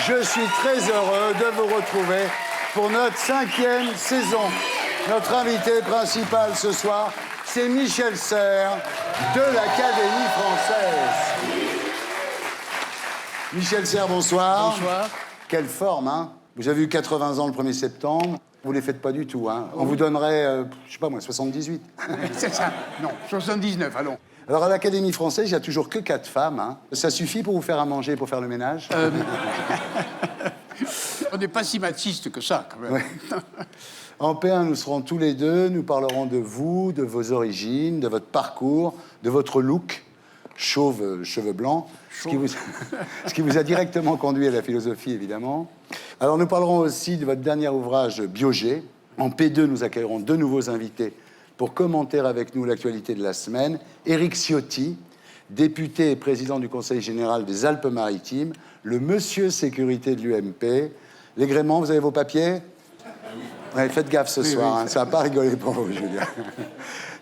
Je suis très heureux de vous retrouver pour notre 5e saison. Notre invité principal ce soir, c'est Michel Serres de l'Académie française. Michel Serres, bonsoir. Bonsoir. Quelle forme, hein? Vous avez eu 80 ans le 1er septembre. Vous ne les faites pas du tout, hein? On vous donnerait, je sais pas moi, 78. C'est ça. Non, 79, allons. Alors, à l'Académie française, il n'y a toujours que 4 femmes. Hein. Ça suffit pour vous faire à manger et pour faire le ménage? On n'est pas si machiste que ça, quand même. Ouais. En P1, nous serons tous les deux. Nous parlerons de vous, de vos origines, de votre parcours, de votre look, chauve, cheveux blancs, ce qui vous a directement conduit à la philosophie, évidemment. Alors, nous parlerons aussi de votre dernier ouvrage, Biogé. En P2, nous accueillerons 2 nouveaux invités pour commenter avec nous l'actualité de la semaine. Éric Ciotti, député et président du Conseil général des Alpes-Maritimes, le monsieur sécurité de l'UMP. Les Gréments, vous avez vos papiers? Ouais, faites gaffe ce soir, hein, ça va pas rigoler pour vous, Julien.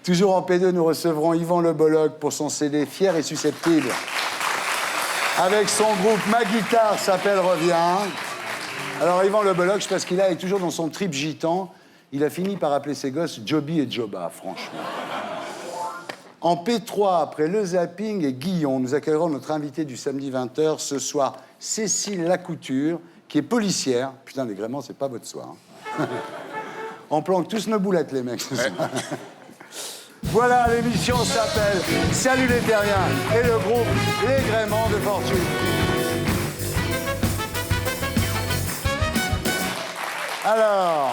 Toujours en P2, nous recevrons Yvan Le Bolloc pour son CD Fier et susceptible. Avec son groupe Ma guitare s'appelle Revient. Alors Yvan Le Bolloc, je sais pas ce qu'il a, est toujours dans son trip gitan. Il a fini par appeler ses gosses Joby et Joba, franchement. En P3, après le zapping et Guillon, nous accueillerons notre invité du samedi 20h ce soir, Cécile Lacouture, qui est policière. Putain, les Gréments, c'est pas votre soir. Hein. On planque tous nos boulettes, les mecs, ce soir. Voilà, l'émission s'appelle Salut les Terriens et le groupe Les Gréments de Fortune. Alors...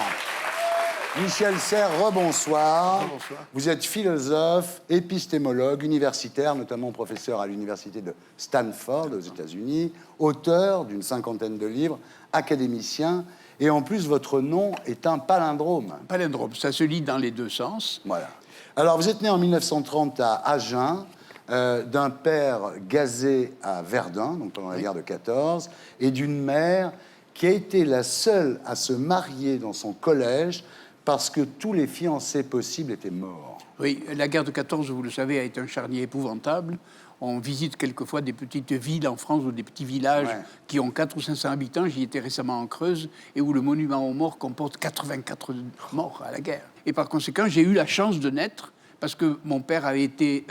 Michel Serres, rebonsoir. Bonsoir. Vous êtes philosophe, épistémologue, universitaire, notamment professeur à l'université de Stanford aux États-Unis, auteur d'une 50aine de livres, académicien, et en plus, votre nom est un palindrome. Palindrome, ça se lit dans les deux sens. Voilà. Alors, vous êtes né en 1930 à Agen, d'un père gazé à Verdun, donc pendant la guerre de 14, et d'une mère qui a été la seule à se marier dans son collège parce que tous les fiancés possibles étaient morts. Oui, la guerre de 14, vous le savez, a été un charnier épouvantable. On visite quelquefois des petites villes en France ou des petits villages qui ont 400 ou 500 habitants. J'y étais récemment en Creuse et où le monument aux morts comporte 84 morts à la guerre. Et par conséquent, j'ai eu la chance de naître parce que mon père avait été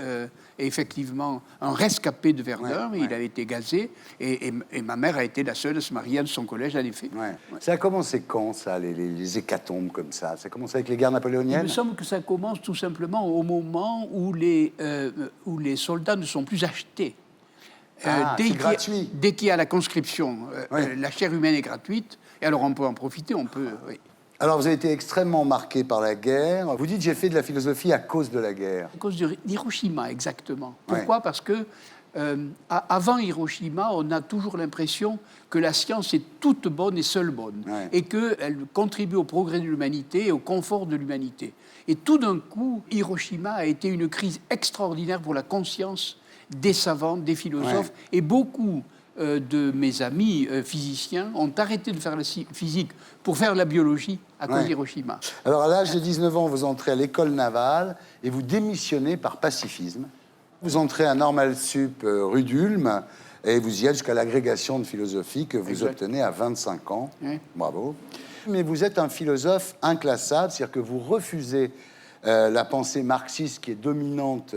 effectivement un rescapé de Verdun, il avait été gazé, et ma mère a été la seule à se marier de son collège, en effet. Ça a commencé quand, ça, les hécatombes comme ça? Ça a commencé avec les guerres napoléoniennes? Il me semble que ça commence tout simplement au moment où les soldats ne sont plus achetés. C'est gratuit. Dès qu'il y a la conscription, la chair humaine est gratuite, et alors on peut en profiter, on peut... Oui. Alors, vous avez été extrêmement marqué par la guerre. Vous dites, j'ai fait de la philosophie à cause de la guerre. À cause d'Hiroshima, exactement. Pourquoi? Parce que avant Hiroshima, on a toujours l'impression que la science est toute bonne et seule bonne, et qu'elle contribue au progrès de l'humanité et au confort de l'humanité. Et tout d'un coup, Hiroshima a été une crise extraordinaire pour la conscience des savants, des philosophes, et beaucoup de mes amis physiciens ont arrêté de faire la physique pour faire la biologie à cause d'Hiroshima. Alors, à l'âge de 19 ans, vous entrez à l'école navale et vous démissionnez par pacifisme. Vous entrez à Normal Sup rue d'Ulm et vous y êtes jusqu'à l'agrégation de philosophie que vous obtenez à 25 ans. Bravo. Mais vous êtes un philosophe inclassable, c'est-à-dire que vous refusez la pensée marxiste qui est dominante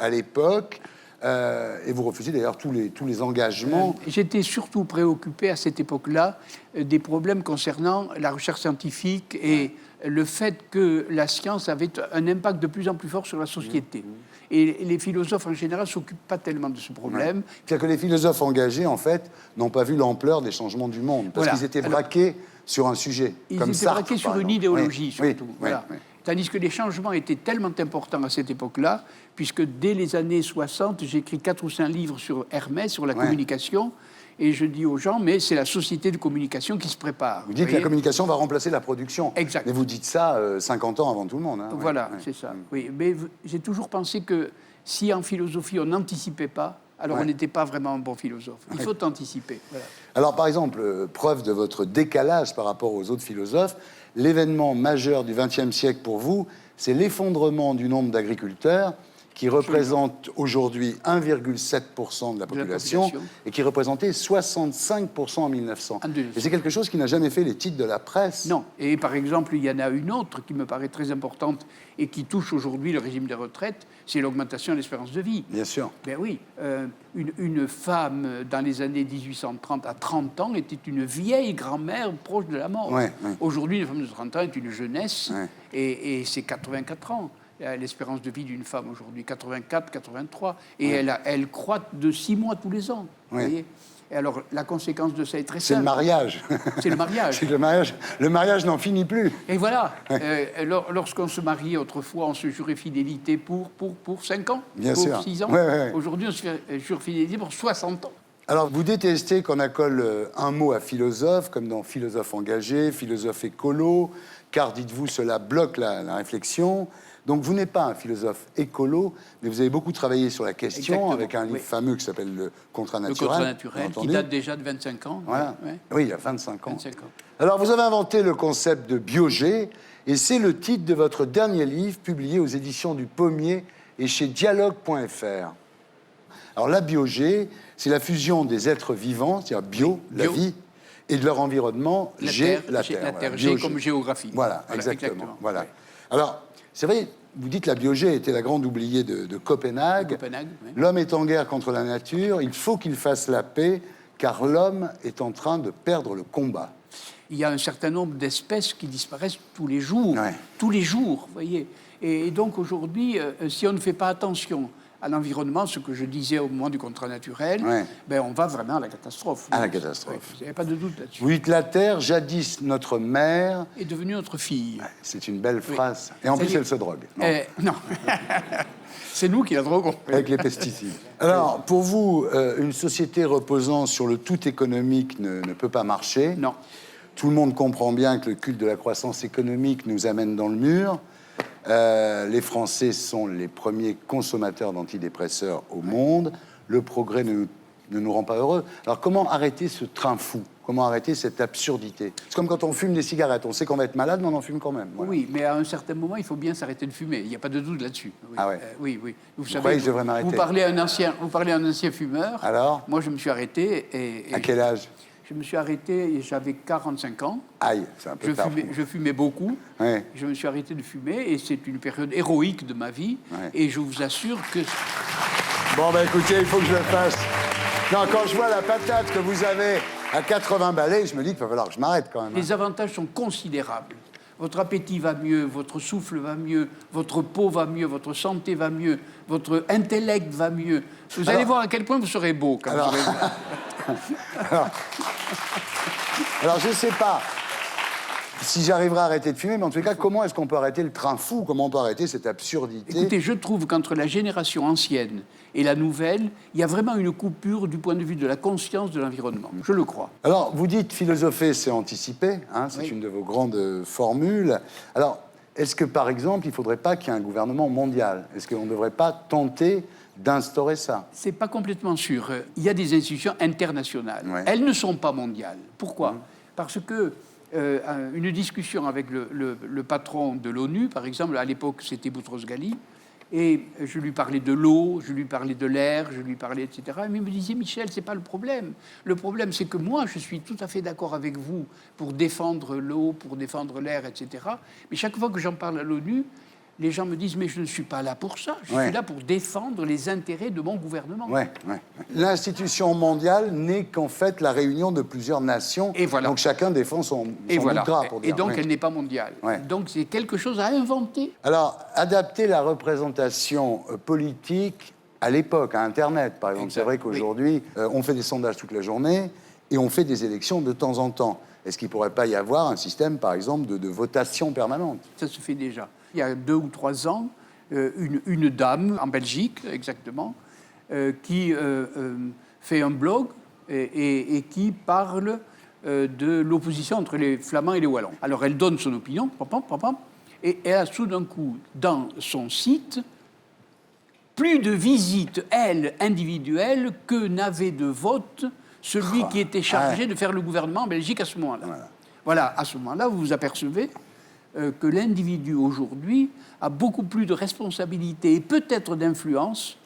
à l'époque. Et vous refusez d'ailleurs tous les engagements. J'étais surtout préoccupé à cette époque-là des problèmes concernant la recherche scientifique et le fait que la science avait un impact de plus en plus fort sur la société. Et les philosophes en général ne s'occupent pas tellement de ce problème. C'est-à-dire que les philosophes engagés, en fait, n'ont pas vu l'ampleur des changements du monde, parce qu'ils étaient braqués sur un sujet, comme Sartre. Ils étaient braqués sur une idéologie, surtout. Oui. Tandis que les changements étaient tellement importants à cette époque-là, puisque dès les années 60, j'ai écrit 4 ou 5 livres sur Hermès, sur la communication, et je dis aux gens, mais c'est la société de communication qui se prépare. Vous dites que la communication va remplacer la production. Exact. Mais vous dites ça 50 ans avant tout le monde. Hein. Voilà, c'est ça. Oui, mais j'ai toujours pensé que si en philosophie on n'anticipait pas, alors on n'était pas vraiment un bon philosophe. Il faut anticiper. Voilà. Alors, par exemple, preuve de votre décalage par rapport aux autres philosophes, l'événement majeur du XXe siècle pour vous, c'est l'effondrement du nombre d'agriculteurs qui représente aujourd'hui 1,7% de la population et qui représentait 65% en 1900. Et c'est quelque chose qui n'a jamais fait les titres de la presse. Non. Et par exemple, il y en a une autre qui me paraît très importante et qui touche aujourd'hui le régime des retraites, c'est l'augmentation de l'espérance de vie. Bien sûr. Ben oui. Une femme, dans les années 1830 à 30 ans, était une vieille grand-mère proche de la mort. Ouais. Aujourd'hui, une femme de 30 ans est une jeunesse et c'est 84 ans. L'espérance de vie d'une femme aujourd'hui, 84, 83. Et elle croît de 6 mois tous les ans. Vous voyez. Et alors, la conséquence de ça est très simple. C'est le mariage. C'est le mariage. C'est le mariage. Le mariage n'en finit plus. Et voilà. Lorsqu'on se mariait autrefois, on se jurait fidélité pour 5 ans, Bien pour sûr. 6 ans. Ouais. Aujourd'hui, on se jure fidélité pour 60 ans. Alors, vous détestez qu'on accole un mot à philosophe, comme dans philosophe engagé, philosophe écolo, car, dites-vous, cela bloque la réflexion. Donc, vous n'êtes pas un philosophe écolo, mais vous avez beaucoup travaillé sur la question. Exactement, avec un livre fameux qui s'appelle Le Contrat naturel. Le Contrat naturel, qui date déjà de 25 ans. Voilà. Oui, il y a 25 ans. 25 ans. Alors, vous avez inventé le concept de biogé, et c'est le titre de votre dernier livre, publié aux éditions du Pommier et chez Dialogue.fr. Alors, la biogé, c'est la fusion des êtres vivants, c'est-à-dire bio, la vie, et de leur environnement, la terre. La terre, G comme géographie. Voilà, exactement. Voilà. Alors, c'est vrai, vous dites que la biogé était la grande oubliée de Copenhague. L'homme est en guerre contre la nature, il faut qu'il fasse la paix, car l'homme est en train de perdre le combat. Il y a un certain nombre d'espèces qui disparaissent tous les jours. Tous les jours, vous voyez. Et donc aujourd'hui, si on ne fait pas attention à l'environnement, ce que je disais au moment du contrat naturel, ben on va vraiment à la catastrophe. À la catastrophe. Il n'y a pas de doute là-dessus. Vous dites la terre, jadis notre mère, est devenue notre fille. C'est une belle phrase. Et en plus, elle se drogue. Non. C'est nous qui la droguons. Avec les pesticides. Alors, pour vous, une société reposant sur le tout économique ne peut pas marcher. Non. Tout le monde comprend bien que le culte de la croissance économique nous amène dans le mur. Les Français sont les premiers consommateurs d'antidépresseurs au monde. Le progrès ne nous rend pas heureux. Alors comment arrêter ce train fou? Comment arrêter cette absurdité? C'est comme quand on fume des cigarettes. On sait qu'on va être malade, mais on en fume quand même. Voilà. Oui, mais à un certain moment, il faut bien s'arrêter de fumer. Il n'y a pas de doute là-dessus. Oui. Ah ouais. Oui. Vous savez, je devrais m'arrêter. Vous parlez à un ancien fumeur. Alors? Moi, je me suis arrêté. Et à quel âge? Je me suis arrêté et j'avais 45 ans. Aïe, c'est un peu tard. Je fumais beaucoup. Ouais. Je me suis arrêté de fumer et c'est une période héroïque de ma vie. Ouais. Et je vous assure que... Bon, ben écoutez, il faut que je le fasse. Non, quand je vois la patate que vous avez à 80 balais, je me dis qu'il va falloir que je m'arrête quand même. Les avantages sont considérables. Votre appétit va mieux, votre souffle va mieux, votre peau va mieux, votre santé va mieux, votre intellect va mieux. Vous allez voir à quel point vous serez beau quand vous serez... Alors, je ne sais pas si j'arriverai à arrêter de fumer, mais en tout cas, comment est-ce qu'on peut arrêter le train fou? Comment on peut arrêter cette absurdité? Écoutez, je trouve qu'entre la génération ancienne et la nouvelle, il y a vraiment une coupure du point de vue de la conscience de l'environnement. Je le crois. Alors, vous dites philosopher, c'est anticiper, hein, c'est une de vos grandes formules. Alors, est-ce que, par exemple, il ne faudrait pas qu'il y ait un gouvernement mondial? Est-ce qu'on ne devrait pas tenter d'instaurer ça? C'est pas complètement sûr. Il y a des institutions internationales. Elles ne sont pas mondiales. Pourquoi? Parce que une discussion avec le patron de l'ONU, par exemple, à l'époque, c'était Boutros-Ghali, et je lui parlais de l'eau, je lui parlais de l'air, je lui parlais, etc. Mais il me disait, Michel, c'est pas le problème. Le problème, c'est que moi, je suis tout à fait d'accord avec vous pour défendre l'eau, pour défendre l'air, etc. Mais chaque fois que j'en parle à l'ONU, les gens me disent, mais je ne suis pas là pour ça. Je suis là pour défendre les intérêts de mon gouvernement. L'institution mondiale n'est qu'en fait la réunion de plusieurs nations. Et voilà. Donc chacun défend son gras, pour dire. Et donc elle n'est pas mondiale. Donc c'est quelque chose à inventer. Alors, adapter la représentation politique à l'époque, à Internet, par exemple. C'est vrai qu'aujourd'hui, on fait des sondages toute la journée et on fait des élections de temps en temps. Est-ce qu'il ne pourrait pas y avoir un système, par exemple, de votation permanente? Ça se fait déjà. Il y a 2 ou 3 ans, une dame, en Belgique exactement, qui fait un blog et qui parle de l'opposition entre les Flamands et les Wallons. Alors elle donne son opinion, et elle a tout d'un coup, dans son site, plus de visites, elle, individuelles, que n'avait de vote celui qui était chargé de faire le gouvernement en Belgique à ce moment-là. Voilà, à ce moment-là, vous vous apercevez que l'individu aujourd'hui a beaucoup plus de responsabilités et peut-être d'influence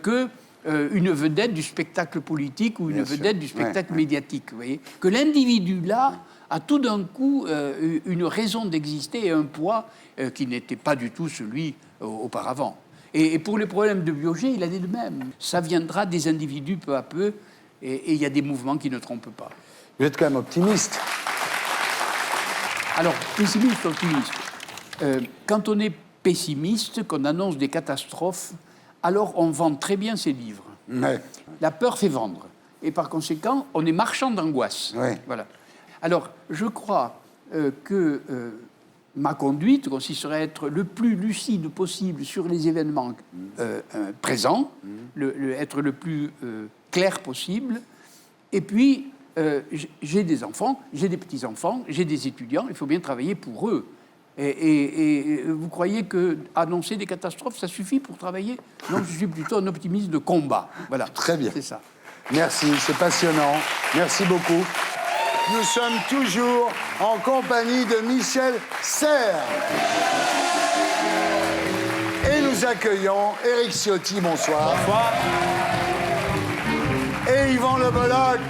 qu'une vedette du spectacle politique ou une vedette du spectacle médiatique. Vous voyez, que l'individu là a tout d'un coup une raison d'exister et un poids qui n'était pas du tout celui auparavant. Et pour les problèmes de Biogé, il a dit de même. Ça viendra des individus peu à peu, et il y a des mouvements qui ne trompent pas. Vous êtes quand même optimiste. Alors, pessimiste, optimiste. Quand on est pessimiste, qu'on annonce des catastrophes, alors on vend très bien ses livres. Ouais. La peur fait vendre. Et par conséquent, on est marchand d'angoisse. Ouais. Voilà. Alors, je crois que ma conduite consisterait à être le plus lucide possible sur les événements présents, être le plus clair possible. Et puis, j'ai des enfants, j'ai des petits-enfants, j'ai des étudiants, il faut bien travailler pour eux. Et vous croyez qu'annoncer des catastrophes, ça suffit pour travailler? Non, je suis plutôt un optimiste de combat. Voilà. Très bien. C'est ça. Merci, c'est passionnant. Merci beaucoup. Nous sommes toujours en compagnie de Michel Serres. Et nous accueillons Éric Ciotti, bonsoir. Bonsoir. Et Yvan Le Bolloc.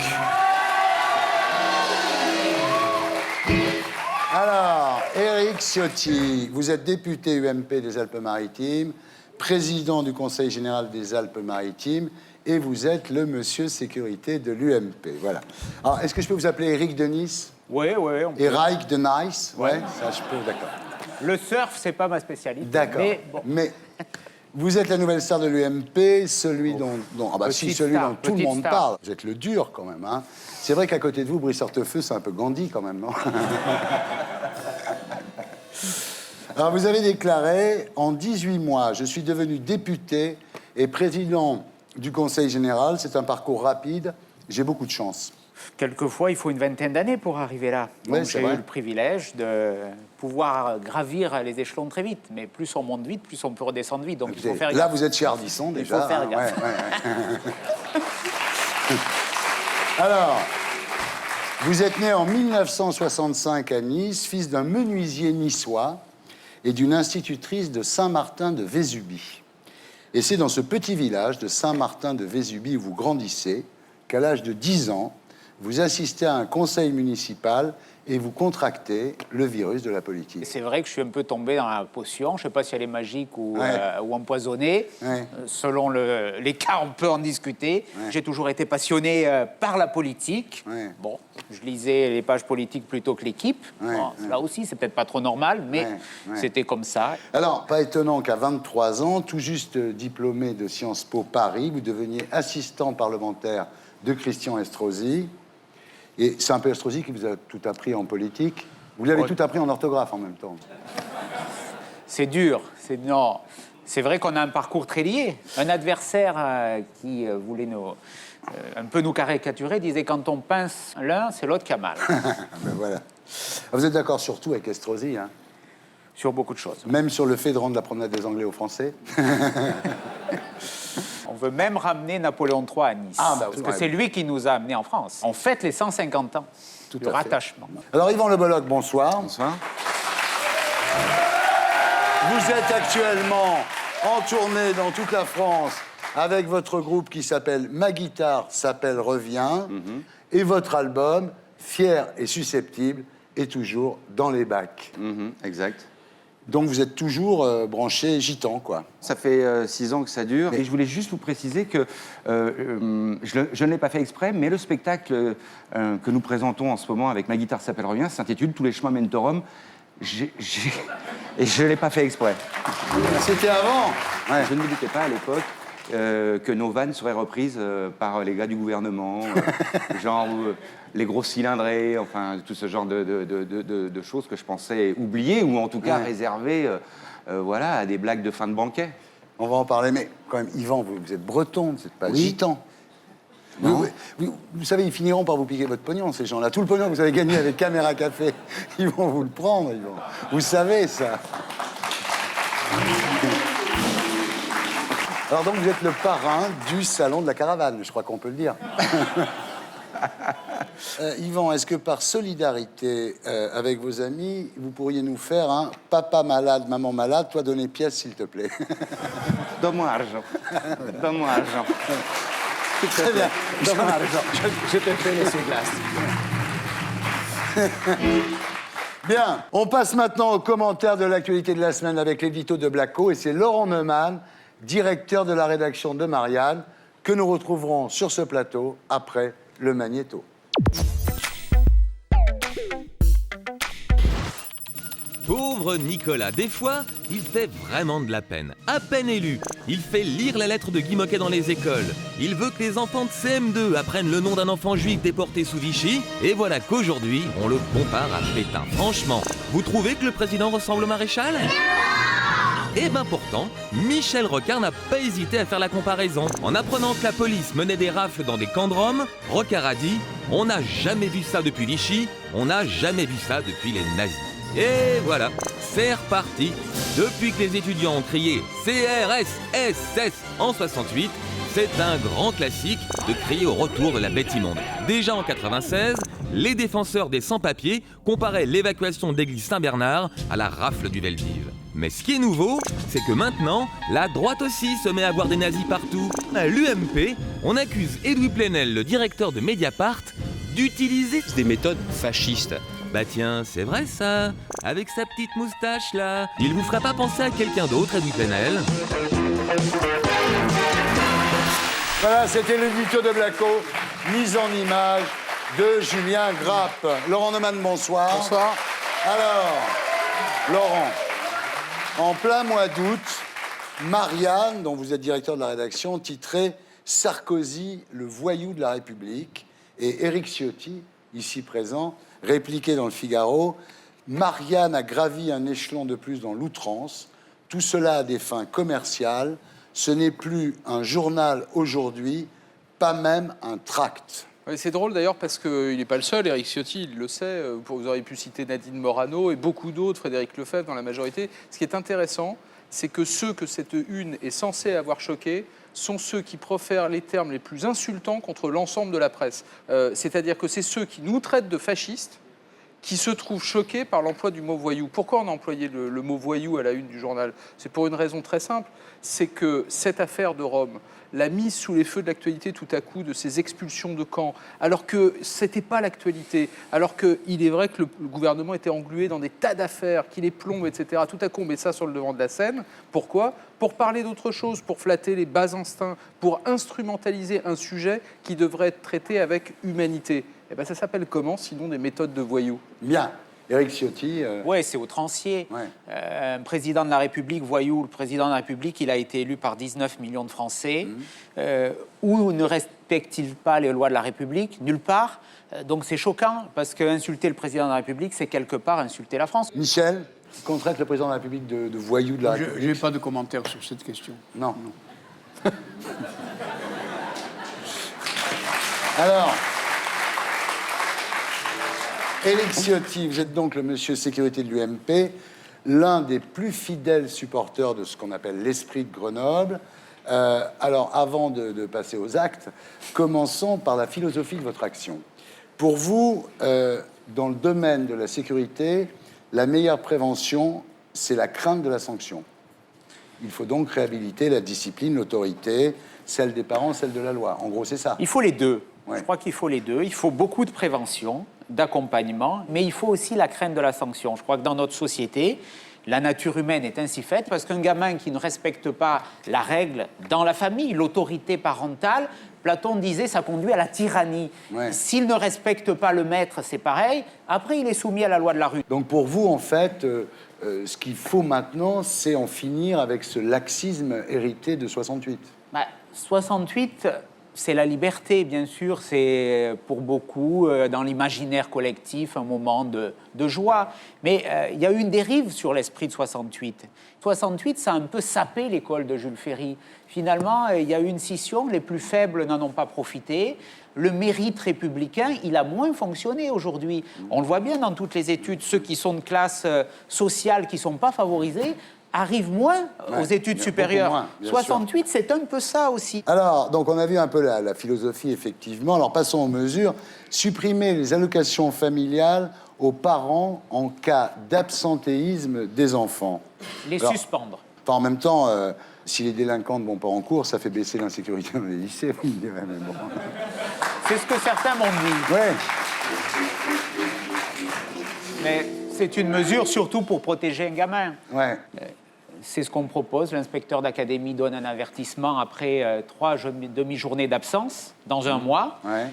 Alors, Éric Ciotti, vous êtes député UMP des Alpes-Maritimes, président du Conseil général des Alpes-Maritimes, et vous êtes le monsieur sécurité de l'UMP. Voilà. Alors, est-ce que je peux vous appeler Éric de Nice? Oui. Et Raik de Nice? Ouais, ça je peux, d'accord. Le surf, c'est pas ma spécialité. D'accord. Mais vous êtes la nouvelle star de l'UMP, celui dont tout le monde parle. Vous êtes le dur, quand même. Hein. C'est vrai qu'à côté de vous, Brice Hortefeux, c'est un peu Gandhi, quand même, non? Alors, vous avez déclaré, en 18 mois, je suis devenu député et président du Conseil général. C'est un parcours rapide. J'ai beaucoup de chance. Quelquefois, il faut une vingtaine d'années pour arriver là. Ouais, j'ai eu le privilège de pouvoir gravir les échelons très vite. Mais plus on monte vite, plus on peut redescendre vite. Donc, il faut faire gaffe. Là, vous êtes chez Ardisson, déjà. Il faut faire gaffe. Alors, vous êtes né en 1965 à Nice, fils d'un menuisier niçois et d'une institutrice de Saint-Martin de Vésubie. Et c'est dans ce petit village de Saint-Martin de Vésubie où vous grandissez qu'à l'âge de 10 ans, vous assistez à un conseil municipal et vous contractez le virus de la politique. C'est vrai que je suis un peu tombé dans la potion. Je ne sais pas si elle est magique ou empoisonnée. Ouais. Selon les cas, on peut en discuter. Ouais. J'ai toujours été passionné par la politique. Ouais. Bon, je lisais les pages politiques plutôt que l'équipe. Ouais. Bon, là aussi, c'est peut-être pas trop normal, mais c'était comme ça. Alors, pas étonnant qu'à 23 ans, tout juste diplômé de Sciences Po Paris, vous deveniez assistant parlementaire de Christian Estrosi. Et c'est un peu Estrosi qui vous a tout appris en politique. Vous l'avez tout appris en orthographe en même temps. C'est dur. C'est vrai qu'on a un parcours très lié. Un adversaire qui voulait un peu nous caricaturer disait quand on pince l'un, c'est l'autre qui a mal. Ben voilà. Vous êtes d'accord sur tout avec Estrosi, hein? Sur beaucoup de choses. Même sur le fait de rendre la promenade des Anglais aux Français. On veut même ramener Napoléon III à Nice. Parce que c'est lui qui nous a amenés en France. On fête les 150 ans du rattachement. Alors, Yvan Le Bolloc, bonsoir. Bonsoir. Vous êtes actuellement en tournée dans toute la France avec votre groupe qui s'appelle Ma guitare s'appelle Revient. Et votre album, Fier et susceptible, est toujours dans les bacs. Exact. Donc vous êtes toujours branché gitan, quoi. Ça fait 6 ans que ça dure. Et je voulais juste vous préciser que je ne l'ai pas fait exprès, mais le spectacle que nous présentons en ce moment avec Ma guitare s'appelle Revient s'intitule Tous les chemins mènent au Rhum. Et je ne l'ai pas fait exprès. C'était avant. Ouais. Je ne me doutais pas à l'époque que nos vannes seraient reprises par les gars du gouvernement, genre les gros cylindrés, enfin tout ce genre de choses que je pensais oublier ou en tout cas réserver à des blagues de fin de banquet. On va en parler, mais quand même, Yvan, vous êtes breton, vous n'êtes pas gitan. Vous savez, ils finiront par vous piquer votre pognon, ces gens-là. Tout le pognon que vous avez gagné avec Caméra Café, ils vont vous le prendre, Yvan. Vous savez ça. Alors donc, vous êtes le parrain du Salon de la Caravane, je crois qu'on peut le dire. Yvan, est-ce que par solidarité avec vos amis, vous pourriez nous faire un papa malade, maman malade, toi donner pièce, s'il te plaît? Donne-moi argent. Donne-moi argent. Très bien. Donne-moi l'argent. Je te fais l'essuie-glace. Bien, on passe maintenant aux commentaires de l'actualité de la semaine avec l'édito de Blacko, et c'est Laurent Neumann, directeur de la rédaction de Marianne, que nous retrouverons sur ce plateau après le magnéto. Pauvre Nicolas, des fois, il fait vraiment de la peine. À peine élu, il fait lire la lettre de Guy Moquet dans les écoles. Il veut que les enfants de CM2 apprennent le nom d'un enfant juif déporté sous Vichy. Et voilà qu'aujourd'hui, on le compare à Pétain. Franchement, vous trouvez que le président ressemble au maréchal ? Eh ben pourtant, Michel Rocard n'a pas hésité à faire la comparaison. En apprenant que la police menait des rafles dans des camps de Roms, Rocard a dit « On n'a jamais vu ça depuis Vichy, on n'a jamais vu ça depuis les nazis ». Et voilà, c'est reparti. Depuis que les étudiants ont crié CRSSS en 68, c'est un grand classique de crier au retour de la bête immonde. Déjà en 96, les défenseurs des sans-papiers comparaient l'évacuation d'église Saint-Bernard à la rafle du Veldiv. Mais ce qui est nouveau, c'est que maintenant, la droite aussi se met à voir des nazis partout. À l'UMP, on accuse Edoui Plenel, le directeur de Mediapart, d'utiliser des méthodes fascistes. Bah tiens, c'est vrai ça, avec sa petite moustache là. Il vous ferait pas penser à quelqu'un d'autre, Edoui Plenel? Voilà, c'était l'édito de Blacko, mise en image de Julien Grappe. Laurent Neumann, bonsoir. Bonsoir. Alors, Laurent, en plein mois d'août, Marianne, dont vous êtes directeur de la rédaction, titrait « Sarkozy, le voyou de la République ». Et Éric Ciotti, ici présent, répliquait dans le Figaro « Marianne a gravi un échelon de plus dans l'outrance. Tout cela à des fins commerciales. Ce n'est plus un journal aujourd'hui, pas même un tract. » Oui, c'est drôle d'ailleurs parce qu'il n'est pas le seul, Éric Ciotti, il le sait. Vous auriez pu citer Nadine Morano et beaucoup d'autres, Frédéric Lefebvre dans la majorité. Ce qui est intéressant, c'est que ceux que cette une est censée avoir choqués sont ceux qui profèrent les termes les plus insultants contre l'ensemble de la presse. C'est-à-dire que c'est ceux qui nous traitent de fascistes qui se trouvent choqués par l'emploi du mot voyou. Pourquoi on a employé le mot voyou à la une du journal? C'est pour une raison très simple, c'est que cette affaire de Rome, la mise sous les feux de l'actualité tout à coup de ces expulsions de camps, alors que ce n'était pas l'actualité, alors qu'il est vrai que le gouvernement était englué dans des tas d'affaires, qu'il les plombe, etc. Tout à coup, on met ça sur le devant de la scène. Pourquoi? Pour parler d'autre chose, pour flatter les bas instincts, pour instrumentaliser un sujet qui devrait être traité avec humanité. Eh ben, ça s'appelle comment, sinon des méthodes de voyous? Bien. Éric Ciotti. Oui, c'est outrancier. Ouais. Un président de la République, voyou, le président de la République, il a été élu par 19 millions de Français. Où ne respecte-t-il pas les lois de la République? Nulle part. Donc c'est choquant, parce qu'insulter le président de la République, c'est quelque part insulter la France. Michel, qu'on traite le président de la République de voyou de la République? Je n'ai pas de commentaire sur cette question. Non. Alors, Éric Ciotti, vous êtes donc le monsieur sécurité de l'UMP, l'un des plus fidèles supporters de ce qu'on appelle l'esprit de Grenoble. Alors, avant de passer aux actes, commençons par la philosophie de votre action. Pour vous, dans le domaine de la sécurité, la meilleure prévention, c'est la crainte de la sanction. Il faut donc réhabiliter la discipline, l'autorité, celle des parents, celle de la loi. En gros, c'est ça. Il faut les deux. Ouais. Je crois qu'il faut les deux. Il faut beaucoup de prévention, d'accompagnement, mais il faut aussi la crainte de la sanction. Je crois que dans notre société, la nature humaine est ainsi faite parce qu'un gamin qui ne respecte pas la règle dans la famille, l'autorité parentale, Platon disait ça conduit à la tyrannie. Ouais. S'il ne respecte pas le maître, c'est pareil. Après, il est soumis à la loi de la rue. Donc pour vous, en fait, ce qu'il faut maintenant, c'est en finir avec ce laxisme hérité de 68. 68, c'est la liberté, bien sûr. C'est pour beaucoup, dans l'imaginaire collectif, un moment de joie. Mais il y a eu une dérive sur l'esprit de 68. 68, ça a un peu sapé l'école de Jules Ferry. Finalement, il y a eu une scission, les plus faibles n'en ont pas profité. Le mérite républicain, il a moins fonctionné aujourd'hui. On le voit bien dans toutes les études, ceux qui sont de classe sociale, qui ne sont pas favorisés, arrivent moins aux études beaucoup supérieures. moins, bien sûr. 68, c'est un peu ça aussi. Alors, donc on a vu un peu la philosophie, effectivement. Alors, passons aux mesures. Supprimer les allocations familiales aux parents en cas d'absentéisme des enfants. Les Alors, suspendre. Enfin, en même temps, si les délinquants ne vont pas en cours, ça fait baisser l'insécurité dans les lycées, vous me direz, mais bon. C'est ce que certains m'ont dit. Ouais. Mais c'est une mesure surtout pour protéger un gamin. Ouais. C'est ce qu'on propose. L'inspecteur d'académie donne un avertissement après 3 demi-journées d'absence dans un mois. Ouais.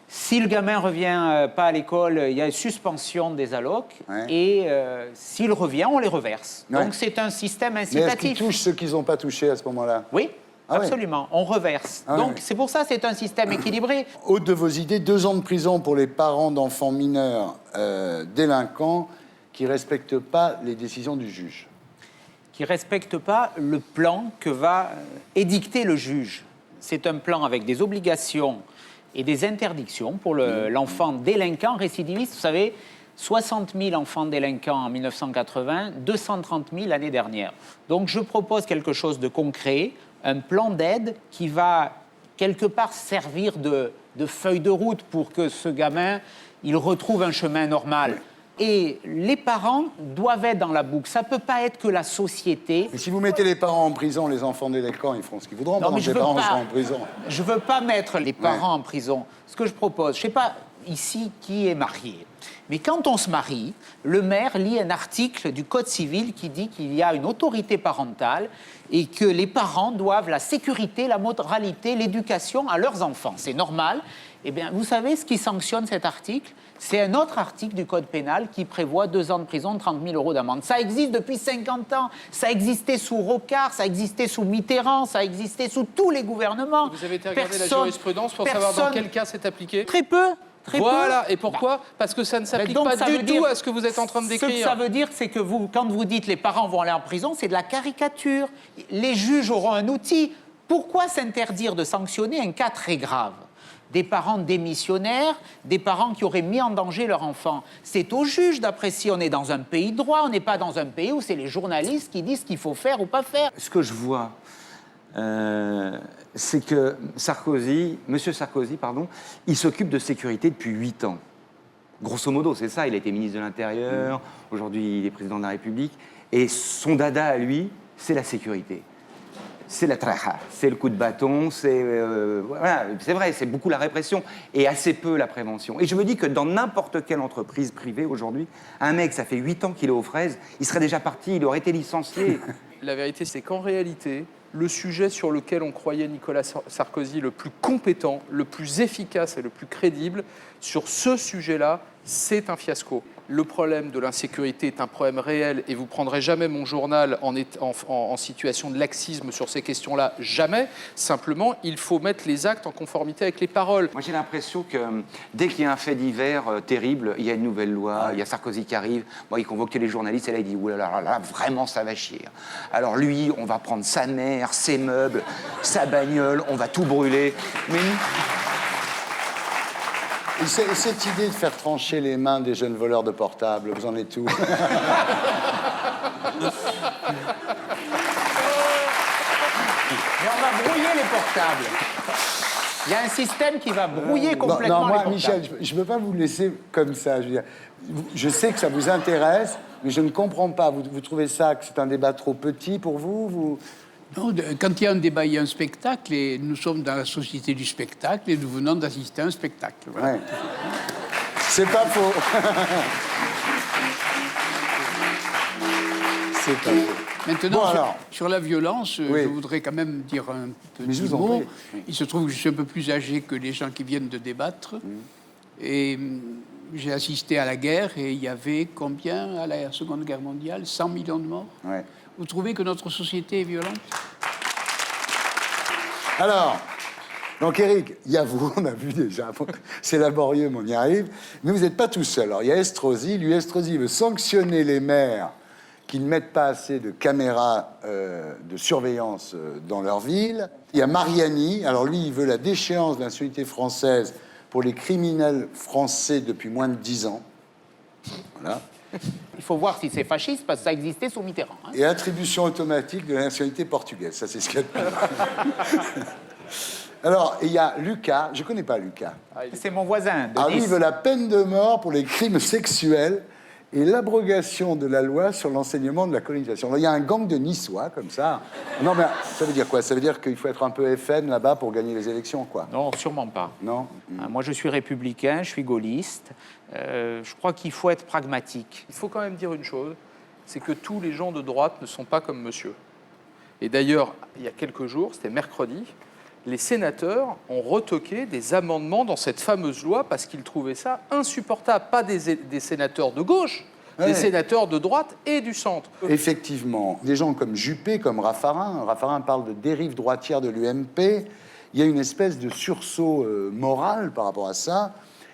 Si le gamin revient pas à l'école, il y a une suspension des allocs. Ouais. Et s'il revient, on les reverse. Ouais. Donc c'est un système Mais est-ce qu'ils incitatif. touchent ceux qu'ils n'ont pas touchés à ce moment-là? Oui, Ah ouais. absolument. On reverse. Ah Donc ouais. c'est pour ça que c'est un système équilibré. Autre de vos idées, 2 ans de prison pour les parents d'enfants mineurs délinquants qui ne respectent pas les décisions du juge. Qui ne respecte pas le plan que va édicter le juge. C'est un plan avec des obligations et des interdictions pour l'enfant délinquant récidiviste. Vous savez, 60 000 enfants délinquants en 1980, 230 000 l'année dernière. Donc je propose quelque chose de concret, un plan d'aide qui va quelque part servir de feuille de route pour que ce gamin, il retrouve un chemin normal. Et les parents doivent être dans la boucle. Ça ne peut pas être que la société. Et si vous mettez les parents en prison, les enfants délinquants, ils feront ce qu'ils voudront. Non, pendant mais que je les veux parents pas. seront en prison. Je ne veux pas mettre les parents en prison. Ce que je propose, je ne sais pas ici qui est marié, mais quand on se marie, le maire lit un article du Code civil qui dit qu'il y a une autorité parentale et que les parents doivent la sécurité, la moralité, l'éducation à leurs enfants. C'est normal. Eh bien, vous savez ce qui sanctionne cet article? C'est un autre article du Code pénal qui prévoit 2 ans de prison, 30 000 € d'amende. Ça existe depuis 50 ans. Ça existait sous Rocard, ça existait sous Mitterrand, ça existait sous tous les gouvernements. Vous avez été regarder la jurisprudence pour savoir dans quel cas c'est appliqué? Très peu. Très Voilà, peu. et pourquoi? Parce que ça ne s'applique Donc, pas ça du veut tout dire- à ce que vous êtes en train de Ce que décrire. ça veut dire, c'est que vous, quand vous dites les parents vont aller en prison, c'est de la caricature. Les juges auront un outil. Pourquoi s'interdire de sanctionner un cas très grave? Des parents démissionnaires, des parents qui auraient mis en danger leur enfant. C'est au juge d'apprécier. On est dans un pays de droit, on n'est pas dans un pays où c'est les journalistes qui disent ce qu'il faut faire ou pas faire. Ce que je vois, c'est que Monsieur Sarkozy, il s'occupe de sécurité depuis 8 ans. Grosso modo, c'est ça. Il a été ministre de l'Intérieur, aujourd'hui il est président de la République. Et son dada à lui, c'est la sécurité. C'est la traha, c'est le coup de bâton, voilà, c'est vrai, c'est beaucoup la répression et assez peu la prévention. Et je me dis que dans n'importe quelle entreprise privée aujourd'hui, un mec, ça fait 8 ans qu'il est aux fraises, il serait déjà parti, il aurait été licencié. La vérité, c'est qu'en réalité, le sujet sur lequel on croyait Nicolas Sarkozy le plus compétent, le plus efficace et le plus crédible, sur ce sujet-là, c'est un fiasco. Le problème de l'insécurité est un problème réel et vous ne prendrez jamais mon journal en situation de laxisme sur ces questions-là, jamais. Simplement, il faut mettre les actes en conformité avec les paroles. Moi, j'ai l'impression que dès qu'il y a un fait divers terrible, il y a une nouvelle loi, il y a Sarkozy qui arrive, bon, il convoque les journalistes et là, il dit « Ouh là là, là, vraiment, ça va chier. Alors lui, on va prendre sa mère, ses meubles, sa bagnole, on va tout brûler. » Mais Et cette idée de faire trancher les mains des jeunes voleurs de portables, vous en êtes où? Mais on va brouiller les portables. Il y a un système qui va brouiller complètement non, moi, les portables. Michel, je ne peux pas vous laisser comme ça. Je veux dire, je sais que ça vous intéresse, mais je ne comprends pas. Vous trouvez ça, que c'est un débat trop petit pour vous? Non, quand il y a un débat, il y a un spectacle, et nous sommes dans la société du spectacle, et nous venons d'assister à un spectacle. Voilà. Ouais. C'est pas faux. C'est pas faux. Maintenant, Bon, sur, alors. sur la violence, Oui. je voudrais quand même dire un Mais je petit vous en mot. prie. Il se trouve que je suis un peu plus âgé que les gens qui viennent de débattre. Et j'ai assisté à la guerre, et il y avait combien à la Seconde Guerre mondiale? 100 millions de morts. Ouais. Vous trouvez que notre société est violente? Alors, donc Éric, il y a vous, on a vu déjà, c'est laborieux, mais on y arrive. Mais vous n'êtes pas tout seul. Alors, il y a Estrosi. Lui, Estrosi veut sanctionner les maires qui ne mettent pas assez de caméras de surveillance dans leur ville. Il y a Mariani. Alors, lui, il veut la déchéance de la nationalité française pour les criminels français depuis moins de 10 ans. Voilà. Il faut voir si c'est fasciste, parce que ça existait sous Mitterrand. Hein. Et attribution automatique de la nationalité portugaise. Ça, c'est ce qu'il y a de plus. Alors, il y a Lucas. Je ne connais pas Lucas. C'est mon voisin. De Ah, lui, Nice. il veut la peine de mort pour les crimes sexuels et l'abrogation de la loi sur l'enseignement de la colonisation. Alors, il y a un gang de Niçois, comme ça. Non, mais ça veut dire quoi? Ça veut dire qu'il faut être un peu FN là-bas pour gagner les élections, quoi. Non, sûrement pas. Non. Moi, je suis républicain, je suis gaulliste. Je crois qu'il faut être pragmatique. Il faut quand même dire une chose, c'est que tous les gens de droite ne sont pas comme monsieur. Et d'ailleurs, il y a quelques jours, c'était mercredi, les sénateurs ont retoqué des amendements dans cette fameuse loi parce qu'ils trouvaient ça insupportable. Pas des sénateurs de gauche, Ouais. des sénateurs de droite et du centre. Effectivement, des gens comme Juppé, comme Raffarin. Raffarin parle de dérive droitière de l'UMP. Il y a une espèce de sursaut moral par rapport à ça.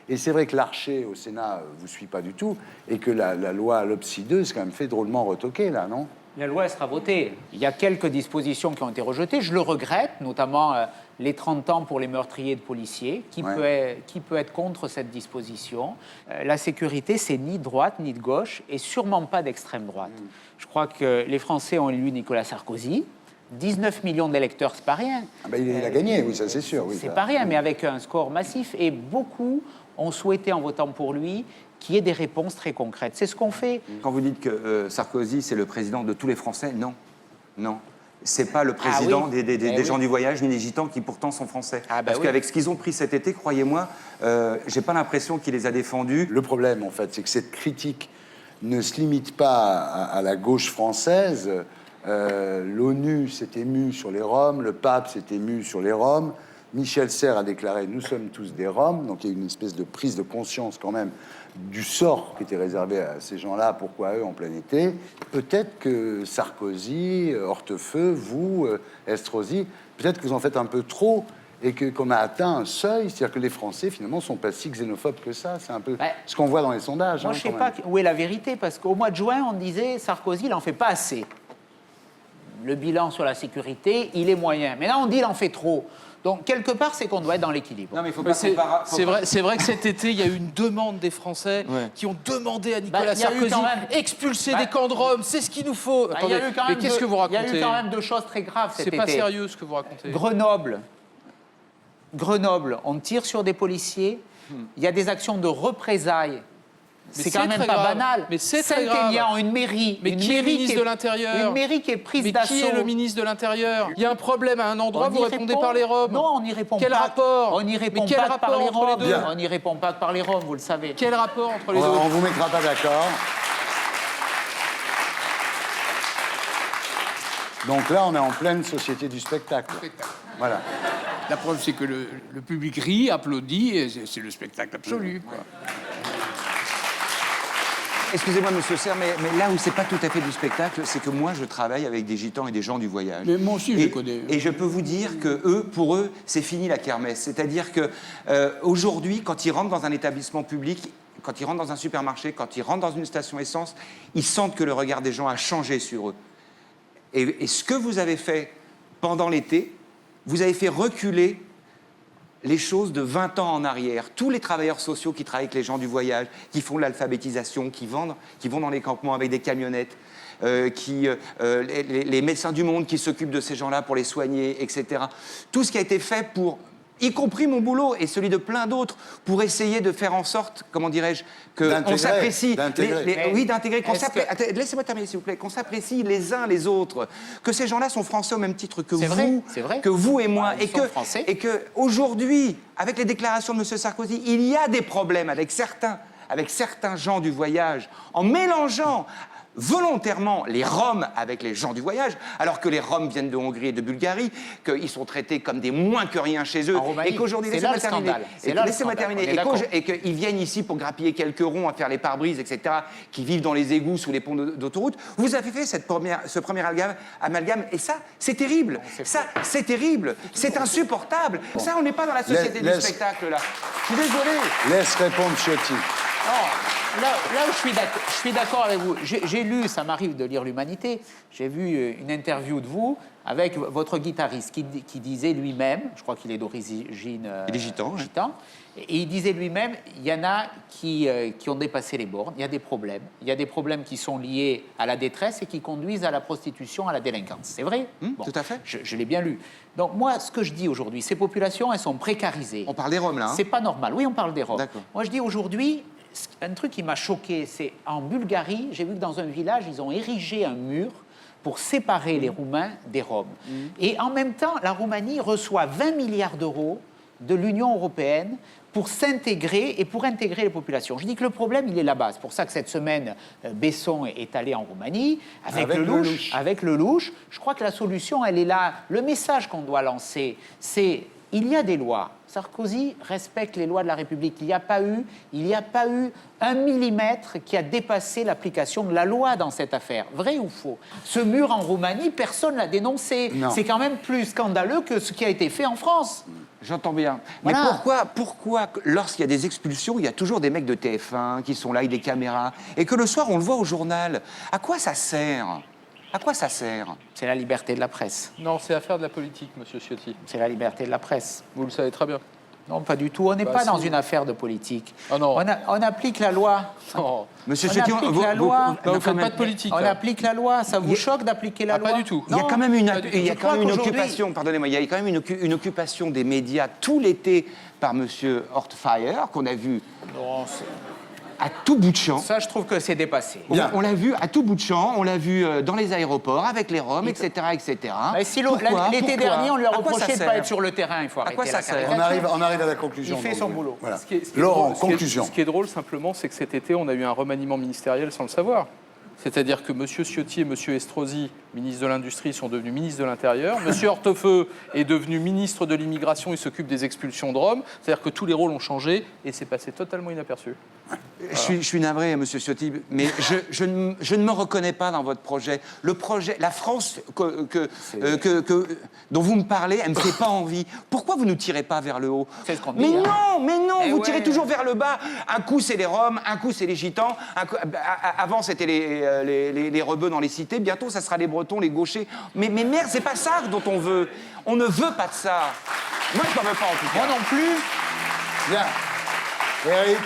Et c'est vrai que Larcher, au Sénat, vous suit pas du tout, et que la loi Lopsi 2, c'est quand même fait drôlement retoquer, là, non? La loi elle sera votée. Il y a quelques dispositions qui ont été rejetées. Je le regrette, notamment les 30 ans pour les meurtriers de policiers. Qui peut être contre cette disposition? La sécurité, c'est ni de droite ni de gauche, et sûrement pas d'extrême droite. Je crois que les Français ont élu Nicolas Sarkozy. 19 millions d'électeurs, c'est pas rien. Ah ben, il a gagné, oui, ça c'est sûr. Oui, C'est ça. pas rien, mais avec un score massif. Et beaucoup ont souhaité, en votant pour lui, qu'il y ait des réponses très concrètes. C'est ce qu'on fait. Quand vous dites que Sarkozy, c'est le président de tous les Français, non. Non. C'est pas le président oui. des gens du voyage ni des gitans qui pourtant sont français. Ah bah Parce oui. qu'avec ce qu'ils ont pris cet été, croyez-moi, j'ai pas l'impression qu'il les a défendus. Le problème, en fait, c'est que cette critique ne se limite pas à la gauche française. L'ONU s'est émue sur les Roms, le pape s'est ému sur les Roms. Michel Serres a déclaré « Nous sommes tous des Roms », donc il y a une espèce de prise de conscience quand même du sort qui était réservé à ces gens-là, pourquoi eux en plein été. Peut-être que Sarkozy, Hortefeux, vous, Estrosi, peut-être que vous en faites un peu trop et qu'on a atteint un seuil, c'est-à-dire que les Français, finalement, ne sont pas si xénophobes que ça. C'est un peu ce qu'on voit dans les sondages. Moi, je ne sais pas où est la vérité, parce qu'au mois de juin, on disait Sarkozy, il n'en fait pas assez. Le bilan sur la sécurité, il est moyen. Mais là, on dit il en fait trop. Donc, quelque part, c'est qu'on doit être dans l'équilibre. Non, mais il faut Mais pas c'est vrai que cet été, il y a eu une demande des Français qui ont demandé à Nicolas Bah, il y a eu Sarkozy quand même- expulser Bah, des camps de Roms, c'est ce qu'il nous faut. Bah, Attendez, mais qu'est-ce que vous Il y racontez? a eu quand même deux choses très graves cet C'est été. pas sérieux ce que vous racontez. Grenoble, on tire sur des policiers, il y a des actions de représailles. Mais C'est quand même très pas grave. banal. Mais c'est très grave. Saint-Élian, une mairie. Mais une qui est mairie ministre de l'Intérieur? Une mairie qui est prise Mais d'assaut. qui est le ministre de l'Intérieur? Il y a un problème à un endroit, On vous y répondez répond. par les Roms. Non, on n'y répond Quel pas. rapport? On n'y répond Mais quel pas rapport par les entre les Roms. deux? On n'y répond pas par les Roms, vous le savez. Quel rapport entre les deux? On vous mettra pas d'accord. Donc là, on est en pleine société du spectacle. Voilà. La preuve, c'est que le public rit, applaudit, et c'est le spectacle absolu, quoi. Excusez-moi, monsieur Serres, mais là où c'est pas tout à fait du spectacle, c'est que moi, je travaille avec des gitans et des gens du voyage. Mais moi aussi, je les connais. Et je peux vous dire que pour eux, c'est fini la kermesse. C'est-à-dire que aujourd'hui, quand ils rentrent dans un établissement public, quand ils rentrent dans un supermarché, quand ils rentrent dans une station essence, ils sentent que le regard des gens a changé sur eux. Et ce que vous avez fait pendant l'été, vous avez fait reculer les choses de 20 ans en arrière. Tous les travailleurs sociaux qui travaillent avec les gens du voyage, qui font de l'alphabétisation, qui vont dans les campements avec des camionnettes, les médecins du monde qui s'occupent de ces gens-là pour les soigner, etc. Tout ce qui a été fait pour, y compris mon boulot et celui de plein d'autres, pour essayer de faire en sorte, comment dirais-je, qu'on s'apprécie. Oui, d'intégrer. Laissez-moi terminer, s'il vous plaît. Qu'on s'apprécie les uns les autres. Que ces gens-là sont français au même titre que vous, que vous et moi. Ils sont français. Et que aujourd'hui, avec les déclarations de M. Sarkozy, il y a des problèmes avec certains gens du voyage, en mélangeant volontairement les Roms avec les gens du voyage, alors que les Roms viennent de Hongrie et de Bulgarie, qu'ils sont traités comme des moins que rien chez eux, En Roumanie. et qu'aujourd'hui, C'est là le scandale. C'est là le laissez-moi scandale. terminer, On est d'accord. et qu'ils viennent ici pour grappiller quelques ronds, à faire les pare-brises, etc., qui vivent dans les égouts sous les ponts d'autoroute. Vous avez fait ce premier amalgame, et ça, c'est terrible. Ça, c'est terrible. C'est insupportable. Ça, on n'est pas dans la société du spectacle, là. Je suis désolé. Laisse répondre Ciotti. Non. là où je suis d'accord avec vous, j'ai lu, ça m'arrive de lire l'Humanité, j'ai vu une interview de vous avec votre guitariste qui disait lui-même, je crois qu'il est d'origine Il est gitan, ouais. et il disait lui-même, il y en a qui ont dépassé les bornes, il y a des problèmes qui sont liés à la détresse et qui conduisent à la prostitution, à la délinquance. C'est vrai? Tout à fait. Je l'ai bien lu. Donc moi, ce que je dis aujourd'hui, ces populations, elles sont précarisées. On parle des Roms, là. Hein. C'est pas normal. Oui, on parle des Roms. D'accord. Moi, je dis aujourd'hui, un truc qui m'a choqué, c'est en Bulgarie, j'ai vu que dans un village, ils ont érigé un mur pour séparer les Roumains des Roms. Et en même temps, la Roumanie reçoit 20 milliards d'euros de l'Union européenne pour s'intégrer et pour intégrer les populations. Je dis que le problème, il est là-bas. C'est pour ça que cette semaine, Besson est allé en Roumanie avec le louche. Je crois que la solution, elle est là. Le message qu'on doit lancer, c'est il y a des lois. Sarkozy respecte les lois de la République. Il n'y a pas eu un millimètre qui a dépassé l'application de la loi dans cette affaire. Vrai ou faux? Ce mur en Roumanie, personne ne l'a dénoncé. C'est quand même plus scandaleux que ce qui a été fait en France. J'entends bien. Mais Voilà. pourquoi lorsqu'il y a des expulsions, il y a toujours des mecs de TF1 qui sont là avec des caméras, et que le soir, on le voit au journal? À quoi ça sert? À quoi ça sert? C'est la liberté de la presse. Non, c'est affaire de la politique, monsieur Ciotti. C'est la liberté de la presse. Vous le savez très bien. Non, pas du tout. On n'est pas si. dans une affaire de politique. Ah non. On applique la loi. Oh. Monsieur On Ciotti, applique la loi. Non, vous ne faites pas de politique. On là. applique la loi. Ça vous choque d'appliquer la loi? Pas du tout. Il y a quand même une, il y a Je quand même crois une qu'aujourd'hui- occupation, pardonnez-moi, il y a quand même une occupation des médias tout l'été par monsieur Hortefire, qu'on a vu Non, à tout bout de champ. ça, je trouve que c'est dépassé. On l'a vu à tout bout de champ, on l'a vu dans les aéroports, avec les Roms, etc., etc. Mais si Pourquoi l'été dernier, on lui a À quoi reproché ça de ne sert pas être sur le terrain. Il faut arrêter quoi ça la sert caricature. On arrive à la conclusion. Il fait donc, son boulot. Voilà. Ce qui est Laurent, drôle- ce qui est- conclusion. Ce qui est drôle simplement, c'est que cet été, on a eu un remaniement ministériel sans le savoir. C'est-à-dire que M. Ciotti et M. Estrosi, ministre de l'Industrie, sont devenus ministres de l'Intérieur. M. Hortefeux est devenu ministre de l'Immigration, il s'occupe des expulsions de Roms. C'est-à-dire que tous les rôles ont changé et c'est passé totalement inaperçu. Je suis navré, monsieur Ciotti, mais je ne me reconnais pas dans votre projet. Le projet, la France dont vous me parlez, elle ne me fait pas envie. Pourquoi vous ne nous tirez pas vers le haut? C'est ce qu'on Mais dit, hein. non, Eh vous ouais. tirez toujours vers le bas. Un coup, c'est les Roms, un coup, c'est les Gitans. Avant, c'était les rebeux dans les cités. Bientôt, ça sera les Bretons, les Gauchers. Mais merde, c'est pas ça dont on veut. On ne veut pas de ça. Moi, je n'en veux pas, en tout cas. Moi non plus. Bien. Eric,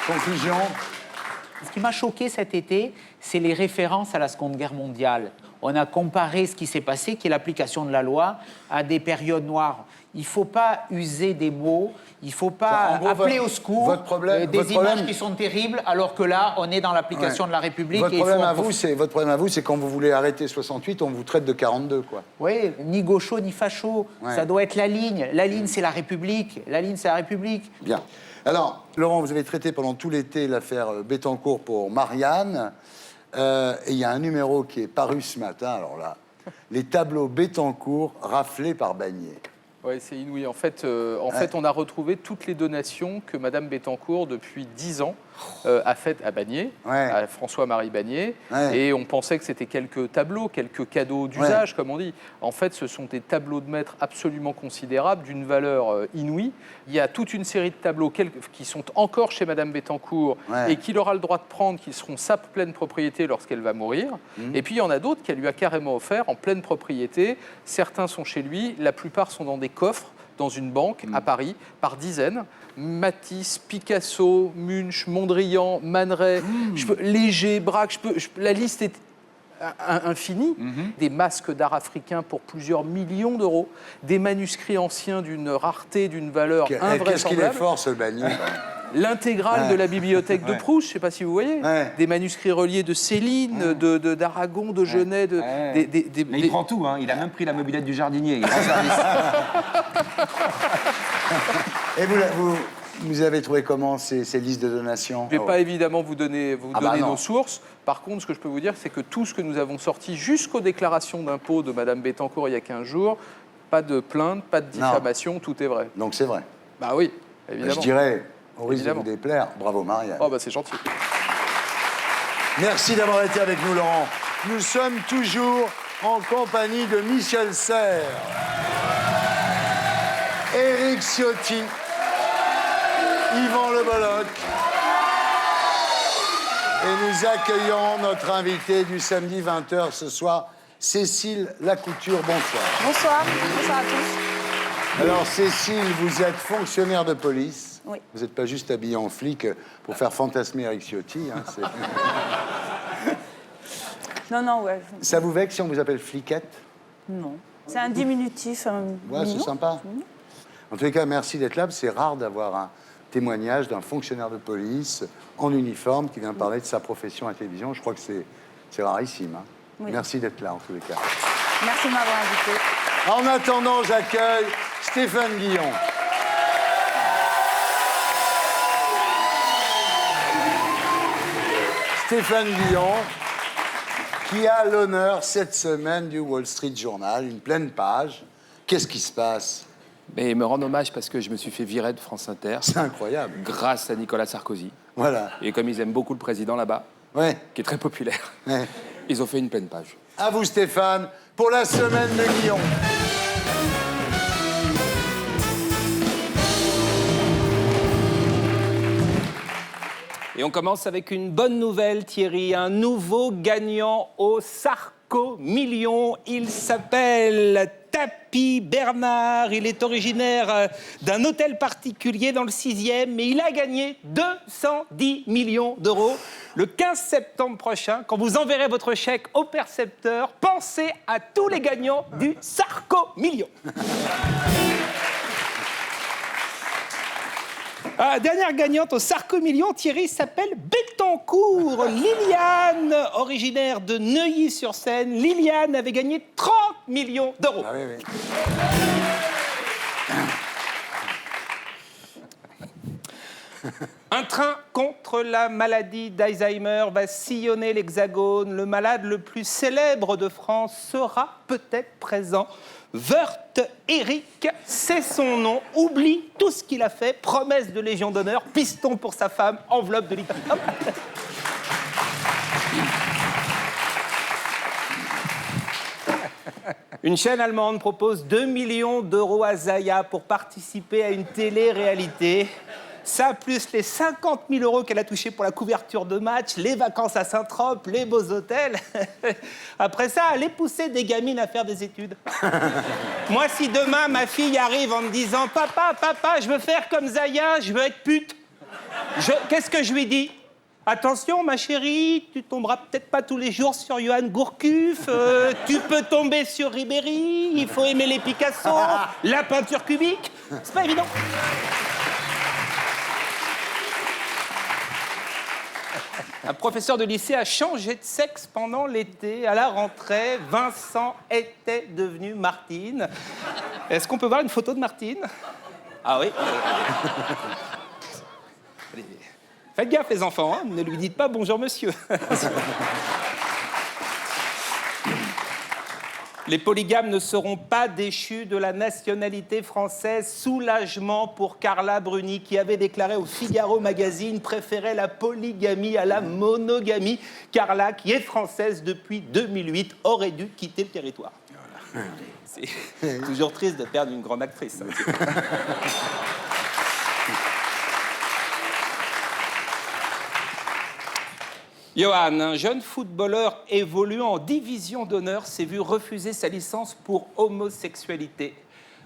conclusion. Ce qui m'a choqué cet été, c'est les références à la Seconde Guerre mondiale. On a comparé ce qui s'est passé, qui est l'application de la loi, à des périodes noires. Il ne faut pas user des mots, il ne faut pas En gros, appeler votre- au secours votre problème- des votre images problème- qui sont terribles, alors que là, on est dans l'application Ouais. de la République. Votre et il faut problème, en à vous, c'est quand vous voulez arrêter 68, on vous traite de 42, quoi. Oui, ni gaucho ni facho. Ouais. Ça doit être la ligne. La ligne, c'est la République. La ligne, c'est la République. Bien. Alors, Laurent, vous avez traité pendant tout l'été l'affaire Bettencourt pour Marianne. Et il y a un numéro qui est paru ce matin, alors là, les tableaux Bettencourt raflés par Bagné. Oui, c'est inouï. En fait, on a retrouvé toutes les donations que Mme Bettencourt, depuis 10 ans, a faites à Bagné, Ouais. à François-Marie Bagné. Ouais. Et on pensait que c'était quelques tableaux, quelques cadeaux d'usage, comme on dit. En fait, ce sont des tableaux de maître absolument considérables, d'une valeur inouïe. Il y a toute une série de tableaux qui sont encore chez Mme Bettencourt Ouais. et qu'il aura le droit de prendre, qui seront sa pleine propriété lorsqu'elle va mourir. Et puis, il y en a d'autres qu'elle lui a carrément offert en pleine propriété. Certains sont chez lui, la plupart sont dans des coffres dans une banque à Paris, par dizaines. Matisse, Picasso, Munch, Mondrian, Man Ray, Léger, Braque, la liste est infinie. Des masques d'art africain pour plusieurs millions d'euros, des manuscrits anciens d'une rareté, d'une valeur Qu'est-ce qu'il est invraisemblable. fort, ce Bagné. L'intégrale Ouais. de la bibliothèque de Ouais. Proust, je ne sais pas si vous voyez, Ouais. des manuscrits reliés de Céline, d'Aragon, de Genet, Mais il prend tout, hein. Il a même pris la mobilette du jardinier. Il rend service. Et vous avez trouvé comment ces listes de donations? Je ne vais pas évidemment vous donner Ah bah non. nos sources. Par contre, ce que je peux vous dire, c'est que tout ce que nous avons sorti jusqu'aux déclarations d'impôts de Mme Bettencourt il y a 15 jours, pas de plainte, pas de diffamation, tout est vrai. Donc c'est vrai. Bah oui, évidemment. Je dirais, au risque Évidemment. de vous déplaire, bravo Marianne. Oh bah c'est gentil. Merci d'avoir été avec nous, Laurent. Nous sommes toujours en compagnie de Michel Serres, Éric Ciotti, Yvan Le Bolloc, Et nous accueillons notre invitée du samedi 20h ce soir, Cécile Lacouture. Bonsoir. Bonsoir. Bonsoir à tous. Alors, Cécile, vous êtes fonctionnaire de police. Oui. Vous n'êtes pas juste habillée en flic pour faire fantasmer Eric Ciotti. Hein, Non, ouais. Ça vous vexe si on vous appelle fliquette? Non. C'est un diminutif. Ouais, c'est sympa. En tous les cas, merci d'être là. C'est rare d'avoir un témoignage d'un fonctionnaire de police en uniforme qui vient parler de sa profession à la télévision. Je crois que c'est rarissime. Hein. Oui. Merci d'être là, en tous les cas. Merci de m'avoir invité. En attendant, j'accueille Stéphane Guillon. Stéphane Guillon, qui a l'honneur cette semaine du Wall Street Journal, une pleine page. Qu'est-ce qui se passe? Mais me rendre hommage parce que je me suis fait virer de France Inter. C'est incroyable. Grâce à Nicolas Sarkozy. Voilà. Et comme ils aiment beaucoup le président là-bas, Ouais. qui est très populaire, Ouais. ils ont fait une pleine page. À vous, Stéphane, pour la semaine de Guillon. Et on commence avec une bonne nouvelle, Thierry. Un nouveau gagnant au Sarko Million. Il s'appelle Tapi Bernard. Il est originaire d'un hôtel particulier dans le 6e, mais il a gagné 210 millions d'euros. Le 15 septembre prochain, quand vous enverrez votre chèque au percepteur, pensez à tous les gagnants du Sarko Million. Dernière gagnante au Sarko Million, Thierry, s'appelle Bettencourt. Liliane, originaire de Neuilly-sur-Seine. Liliane avait gagné 30 millions d'euros. Ah oui, oui. Un train contre la maladie d'Alzheimer va sillonner l'Hexagone. Le malade le plus célèbre de France sera peut-être présent. Woerth Eric, c'est son nom. Oublie tout ce qu'il a fait. Promesse de Légion d'honneur, piston pour sa femme, enveloppe de liquide. Hop. Une chaîne allemande propose 2 millions d'euros à Zaya pour participer à une télé-réalité. Ça, plus les 50 000 euros qu'elle a touchés pour la couverture de match, les vacances à Saint-Trope, les beaux hôtels. Après ça, allez pousser des gamines à faire des études. Moi, si demain, ma fille arrive en me disant « Papa, je veux faire comme Zaya, je veux être pute », qu'est-ce que je lui dis ? Attention, ma chérie, tu tomberas peut-être pas tous les jours sur Johan Gourcuff, tu peux tomber sur Ribéry, il faut aimer les Picasso, la peinture cubique, c'est pas évident. Un professeur de lycée a changé de sexe pendant l'été. À la rentrée, Vincent était devenu Martine. Est-ce qu'on peut voir une photo de Martine? Ah oui. Faites gaffe les enfants, hein, ne lui dites pas bonjour monsieur. Les polygames ne seront pas déchus de la nationalité française. Soulagement pour Carla Bruni, qui avait déclaré au Figaro Magazine préférer la polygamie à la monogamie. Carla, qui est française depuis 2008, aurait dû quitter le territoire. Voilà. C'est toujours triste de perdre une grande actrice. Hein. Johan, un jeune footballeur évoluant en division d'honneur, s'est vu refuser sa licence pour homosexualité.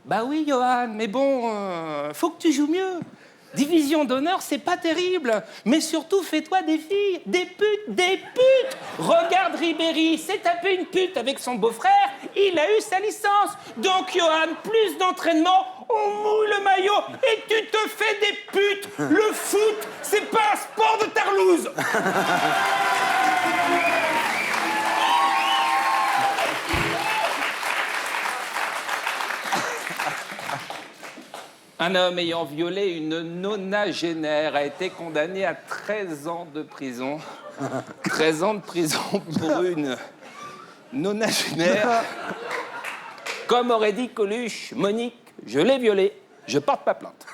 Bah oui, Johan, mais bon, faut que tu joues mieux. Division d'honneur, c'est pas terrible. Mais surtout, fais-toi des filles, des putes, des putes. Regarde Ribéry, s'est tapé une pute avec son beau-frère, il a eu sa licence. Donc, Johan, plus d'entraînement, on mouille le maillot et tu te fais des putes. Le foot, c'est pas un sport de tarlouse. Un homme ayant violé une nonagénaire a été condamné à 13 ans de prison. 13 ans de prison pour une nonagénaire. Comme aurait dit Coluche, Monique, je l'ai violée, je porte pas plainte.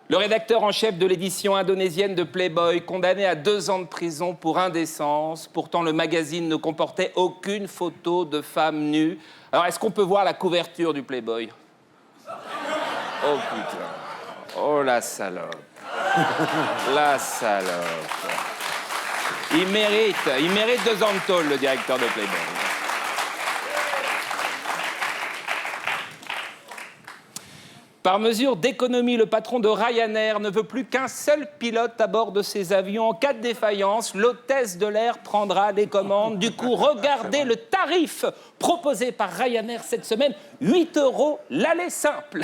Le rédacteur en chef de l'édition indonésienne de Playboy, condamné à 2 ans de prison pour indécence. Pourtant, le magazine ne comportait aucune photo de femme nue. Alors, est-ce qu'on peut voir la couverture du Playboy? Oh putain. Oh, la salope. La salope. Il mérite 2 ans de tôle, le directeur de Playboy. Par mesure d'économie, le patron de Ryanair ne veut plus qu'un seul pilote à bord de ses avions. En cas de défaillance, l'hôtesse de l'air prendra les commandes. Du coup, regardez le tarif proposé par Ryanair cette semaine. 8 € l'aller simple.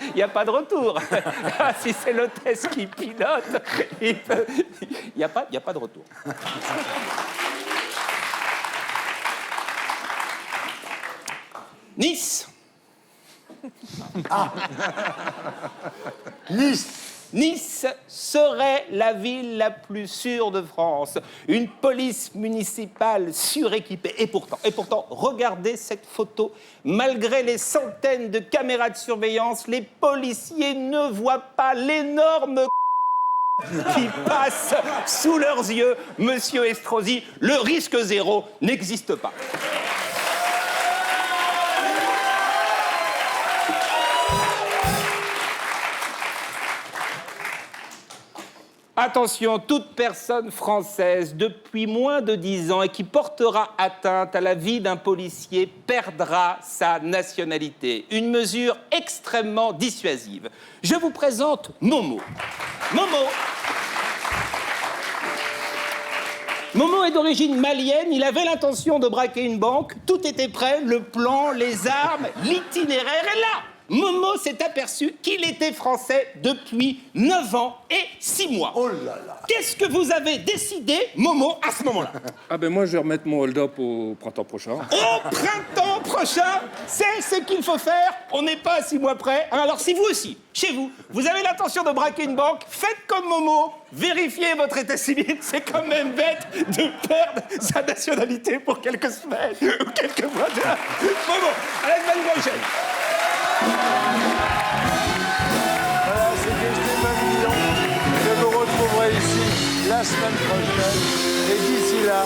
Il n'y a pas de retour. Si c'est l'hôtesse qui pilote, il n'y a pas de retour. Nice. Nice serait la ville la plus sûre de France. Une police municipale suréquipée. Et pourtant, regardez cette photo. Malgré les centaines de caméras de surveillance, les policiers ne voient pas l'énorme qui passe sous leurs yeux. Monsieur Estrosi, le risque zéro n'existe pas. Attention, toute personne française depuis moins de 10 ans et qui portera atteinte à la vie d'un policier perdra sa nationalité. Une mesure extrêmement dissuasive. Je vous présente Momo. Momo est d'origine malienne, il avait l'intention de braquer une banque, tout était prêt, le plan, les armes, l'itinéraire, et là, Momo s'est aperçu qu'il était français depuis 9 ans et 6 mois. Oh là là. Qu'est-ce que vous avez décidé, Momo, à ce moment-là? Ah ben moi, je vais remettre mon hold-up au printemps prochain. Au printemps prochain, c'est ce qu'il faut faire. On n'est pas à 6 mois près. Alors si vous aussi, chez vous, vous avez l'intention de braquer une banque, faites comme Momo, vérifiez votre état civil. C'est quand même bête de perdre sa nationalité pour quelques semaines ou quelques mois. Momo, à la semaine prochaine. Voilà, c'était Stéphane Guillon. Je vous retrouverai ici la semaine prochaine. Et d'ici là,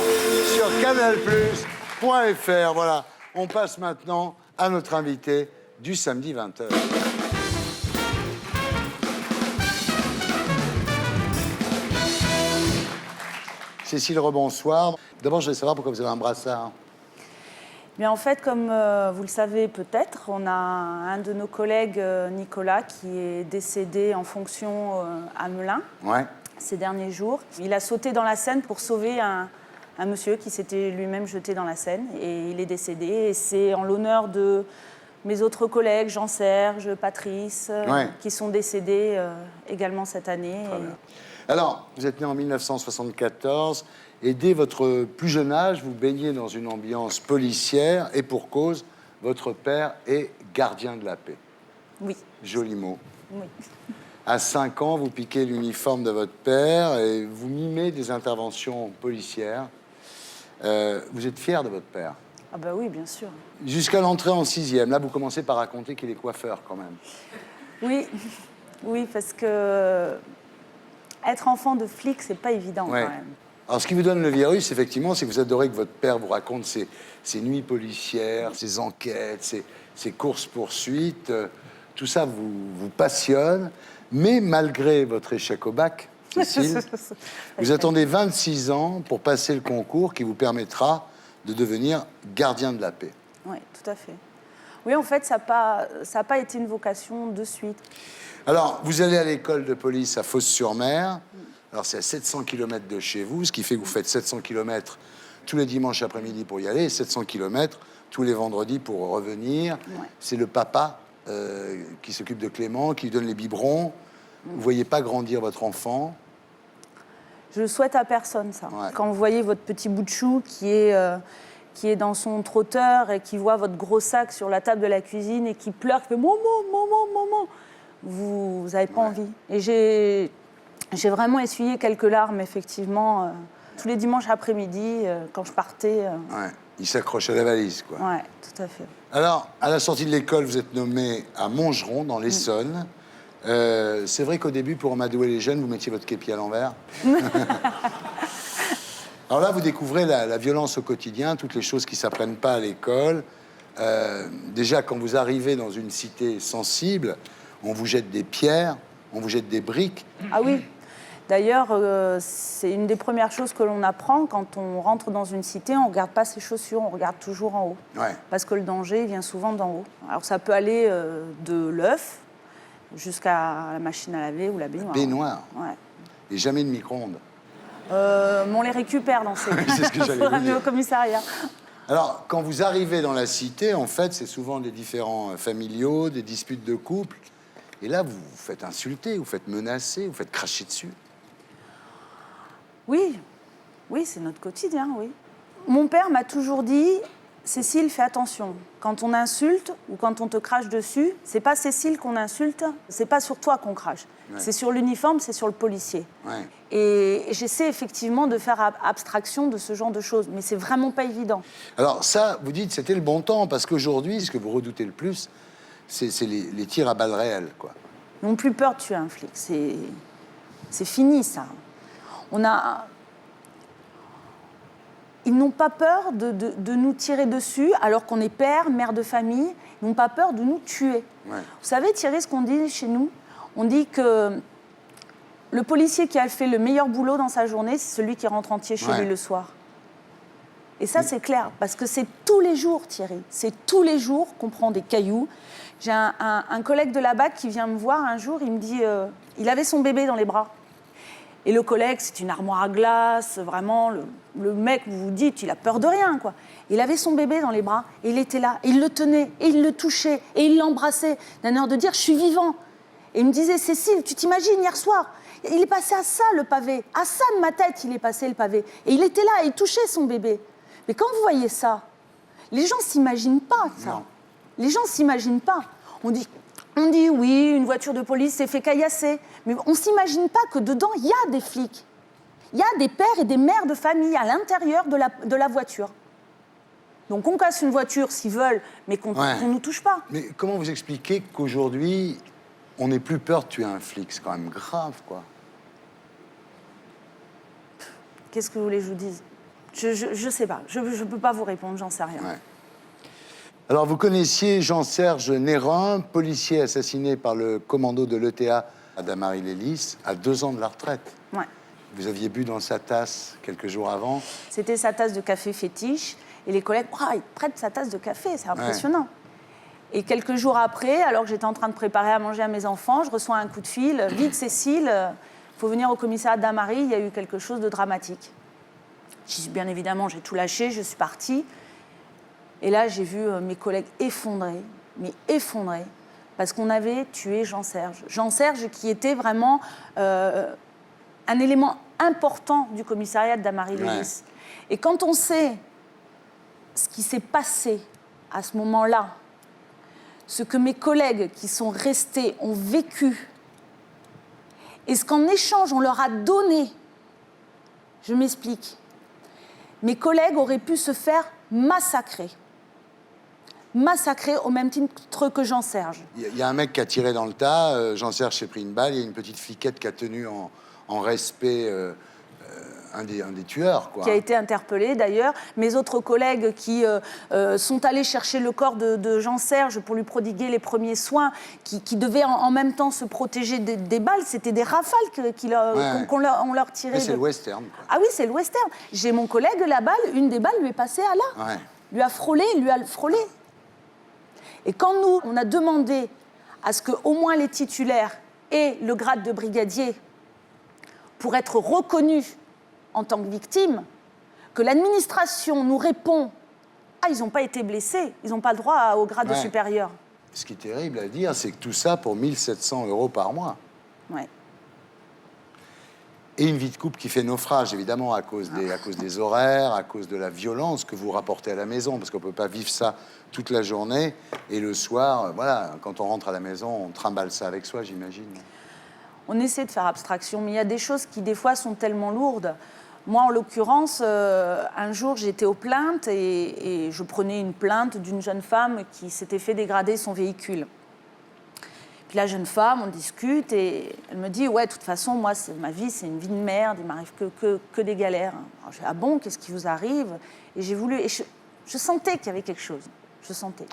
sur canalplus.fr. Voilà, on passe maintenant à notre invité du samedi 20h. Cécile, rebonsoir. D'abord, je voulais savoir pourquoi vous avez un brassard. Bien, en fait, comme vous le savez peut-être, on a un de nos collègues, Nicolas, qui est décédé en fonction à Melun ces derniers jours. Il a sauté dans la Seine pour sauver un monsieur qui s'était lui-même jeté dans la Seine et il est décédé. Et c'est en l'honneur de mes autres collègues, Jean-Serge, Patrice, qui sont décédés également cette année. Alors, vous êtes né en 1974. Et dès votre plus jeune âge, vous baignez dans une ambiance policière, et pour cause, votre père est gardien de la paix. Oui. Joli mot. Oui. À 5 ans, vous piquez l'uniforme de votre père et vous mimez des interventions policières. Vous êtes fier de votre père? Ah bah oui, bien sûr. Jusqu'à l'entrée en 6e, là, vous commencez par raconter qu'il est coiffeur, quand même. Oui, oui, parce que être enfant de flic, c'est pas évident, quand même. Alors, ce qui vous donne le virus, effectivement, c'est que vous adorez que votre père vous raconte ses nuits policières, ses enquêtes, ses courses-poursuites. Tout ça vous passionne. Mais malgré votre échec au bac, Cécile, vous attendez 26 ans pour passer le concours qui vous permettra de devenir gardien de la paix. Oui, tout à fait. Oui, en fait, ça n'a pas été une vocation de suite. Alors, vous allez à l'école de police à Fos-sur-Mer. Alors, c'est à 700 km de chez vous, ce qui fait que vous faites 700 km tous les dimanches après-midi pour y aller, et 700 km tous les vendredis pour revenir. Ouais. C'est le papa qui s'occupe de Clément, qui lui donne les biberons. Vous ne voyez pas grandir votre enfant? Je le souhaite à personne, ça. Ouais. Quand vous voyez votre petit bout de chou qui est dans son trotteur et qui voit votre gros sac sur la table de la cuisine et qui pleure, qui fait « Maman, maman, maman », vous n'avez pas envie. Et j'ai vraiment essuyé quelques larmes, effectivement, tous les dimanches après-midi, quand je partais. Il s'accroche à la valise, quoi. Oui, tout à fait. Alors, à la sortie de l'école, vous êtes nommé à Montgeron, dans l'Essonne. C'est vrai qu'au début, pour amadouer les jeunes, vous mettiez votre képi à l'envers. Alors là, vous découvrez la violence au quotidien, toutes les choses qui ne s'apprennent pas à l'école. Déjà, quand vous arrivez dans une cité sensible, On vous jette des pierres, on vous jette des briques. Ah oui. D'ailleurs, c'est une des premières choses que l'on apprend quand on rentre dans une cité. On ne regarde pas ses chaussures, on regarde toujours en haut. Ouais. Parce que le danger vient souvent d'en haut. Alors ça peut aller de l'œuf jusqu'à la machine à laver ou la baignoire. Baignoire. Ouais. Et jamais de micro-ondes. On les récupère dans ces C'est ce que j'allais vous dire. au commissariat. Alors, quand vous arrivez dans la cité, en fait, c'est souvent des différends familiaux, des disputes de couple. Et là, vous vous faites insulter, vous faites menacer, vous faites cracher dessus. Oui, oui, c'est notre quotidien, oui. Mon père m'a toujours dit, Cécile, fais attention. Quand on insulte ou quand on te crache dessus, c'est pas Cécile qu'on insulte, c'est pas sur toi qu'on crache. Ouais. C'est sur l'uniforme, c'est sur le policier. Ouais. Et j'essaie effectivement de faire abstraction de ce genre de choses, mais c'est vraiment pas évident. Alors ça, vous dites, c'était le bon temps, parce qu'aujourd'hui, ce que vous redoutez le plus, c'est les tirs à balles réelles, quoi. Ils n'ont plus peur de tuer un flic, c'est fini, ça. Ils n'ont pas peur de nous tirer dessus, alors qu'on est père, mère de famille. Ils n'ont pas peur de nous tuer. Ouais. Vous savez, Thierry, ce qu'on dit chez nous, on dit que le policier qui a fait le meilleur boulot dans sa journée, c'est celui qui rentre entier chez lui le soir. Et ça, c'est clair, parce que c'est tous les jours, Thierry. C'est tous les jours qu'on prend des cailloux. J'ai un collègue de la BAC qui vient me voir un jour, il me dit, il avait son bébé dans les bras. Et le collègue, c'est une armoire à glace, vraiment, le mec, vous vous dites, il a peur de rien, quoi. Il avait son bébé dans les bras, et il était là, et il le tenait, et il le touchait, et il l'embrassait, d'un air de dire, je suis vivant. Et il me disait, Cécile, tu t'imagines, hier soir, il est passé à ça, le pavé, à ça de ma tête, il est passé le pavé. Et il était là, il touchait son bébé. Mais quand vous voyez ça, les gens ne s'imaginent pas ça. Non. Les gens ne s'imaginent pas. On dit, oui, une voiture de police s'est fait caillasser. Mais on ne s'imagine pas que dedans, il y a des flics. Il y a des pères et des mères de famille à l'intérieur de la voiture. Donc on casse une voiture s'ils veulent, mais qu'on ne nous touche pas. Mais comment vous expliquez qu'aujourd'hui, on n'ait plus peur de tuer un flic? C'est quand même grave, quoi. Qu'est-ce que vous voulez que je vous dise? Je ne sais pas. Je ne peux pas vous répondre, j'en sais rien. Ouais. Alors, vous connaissiez Jean-Serge Nérin, policier assassiné par le commando de l'ETA à Damary-Lélis, à 2 ans de la retraite. Ouais. Vous aviez bu dans sa tasse quelques jours avant. C'était sa tasse de café fétiche. Et les collègues, ils prêtent sa tasse de café, c'est impressionnant. Ouais. Et quelques jours après, alors que j'étais en train de préparer à manger à mes enfants, je reçois un coup de fil. Vite, Cécile, il faut venir au commissariat de Damary, il y a eu quelque chose de dramatique. Bien évidemment, j'ai tout lâché, je suis partie. Et là, j'ai vu mes collègues effondrés, parce qu'on avait tué Jean-Serge. Jean-Serge qui était vraiment un élément important du commissariat de Damary-Lélis. Ouais. Et quand on sait ce qui s'est passé à ce moment-là, ce que mes collègues qui sont restés ont vécu, et ce qu'en échange on leur a donné, je m'explique. Mes collègues auraient pu se faire massacrer au même titre que Jean-Serge. Il y a un mec qui a tiré dans le tas, Jean-Serge s'est pris une balle, il y a une petite fliquette qui a tenu en respect un des tueurs, quoi. Qui a été interpellé, d'ailleurs. Mes autres collègues qui sont allés chercher le corps de Jean-Serge pour lui prodiguer les premiers soins, qui devaient en même temps se protéger des balles, c'était des rafales qu'on leur tirait. Mais c'est le western, quoi. Ah oui, c'est le western. J'ai mon collègue, la balle, une des balles lui est passée à là. Ouais. Lui a frôlé. Et quand nous, on a demandé à ce qu'au moins les titulaires aient le grade de brigadier pour être reconnus en tant que victimes, que l'administration nous répond « Ah, ils n'ont pas été blessés, ils n'ont pas le droit au grade supérieur. » Ce qui est terrible à dire, c'est que tout ça pour 1 700 € par mois. Ouais. Et une vie de couple qui fait naufrage, évidemment, à cause des horaires, à cause de la violence que vous rapportez à la maison, parce qu'on ne peut pas vivre ça toute la journée. Et le soir, voilà, quand on rentre à la maison, on trimballe ça avec soi, j'imagine. On essaie de faire abstraction, mais il y a des choses qui, des fois, sont tellement lourdes. Moi, en l'occurrence, un jour, j'étais aux plaintes et je prenais une plainte d'une jeune femme qui s'était fait dégrader son véhicule. Puis la jeune femme, on discute et elle me dit « Ouais, de toute façon, moi, ma vie, c'est une vie de merde, il m'arrive que des galères. » Alors, je dis « Ah bon, qu'est-ce qui vous arrive ?» Et j'ai voulu... Et je sentais qu'il y avait quelque chose. Je sentais.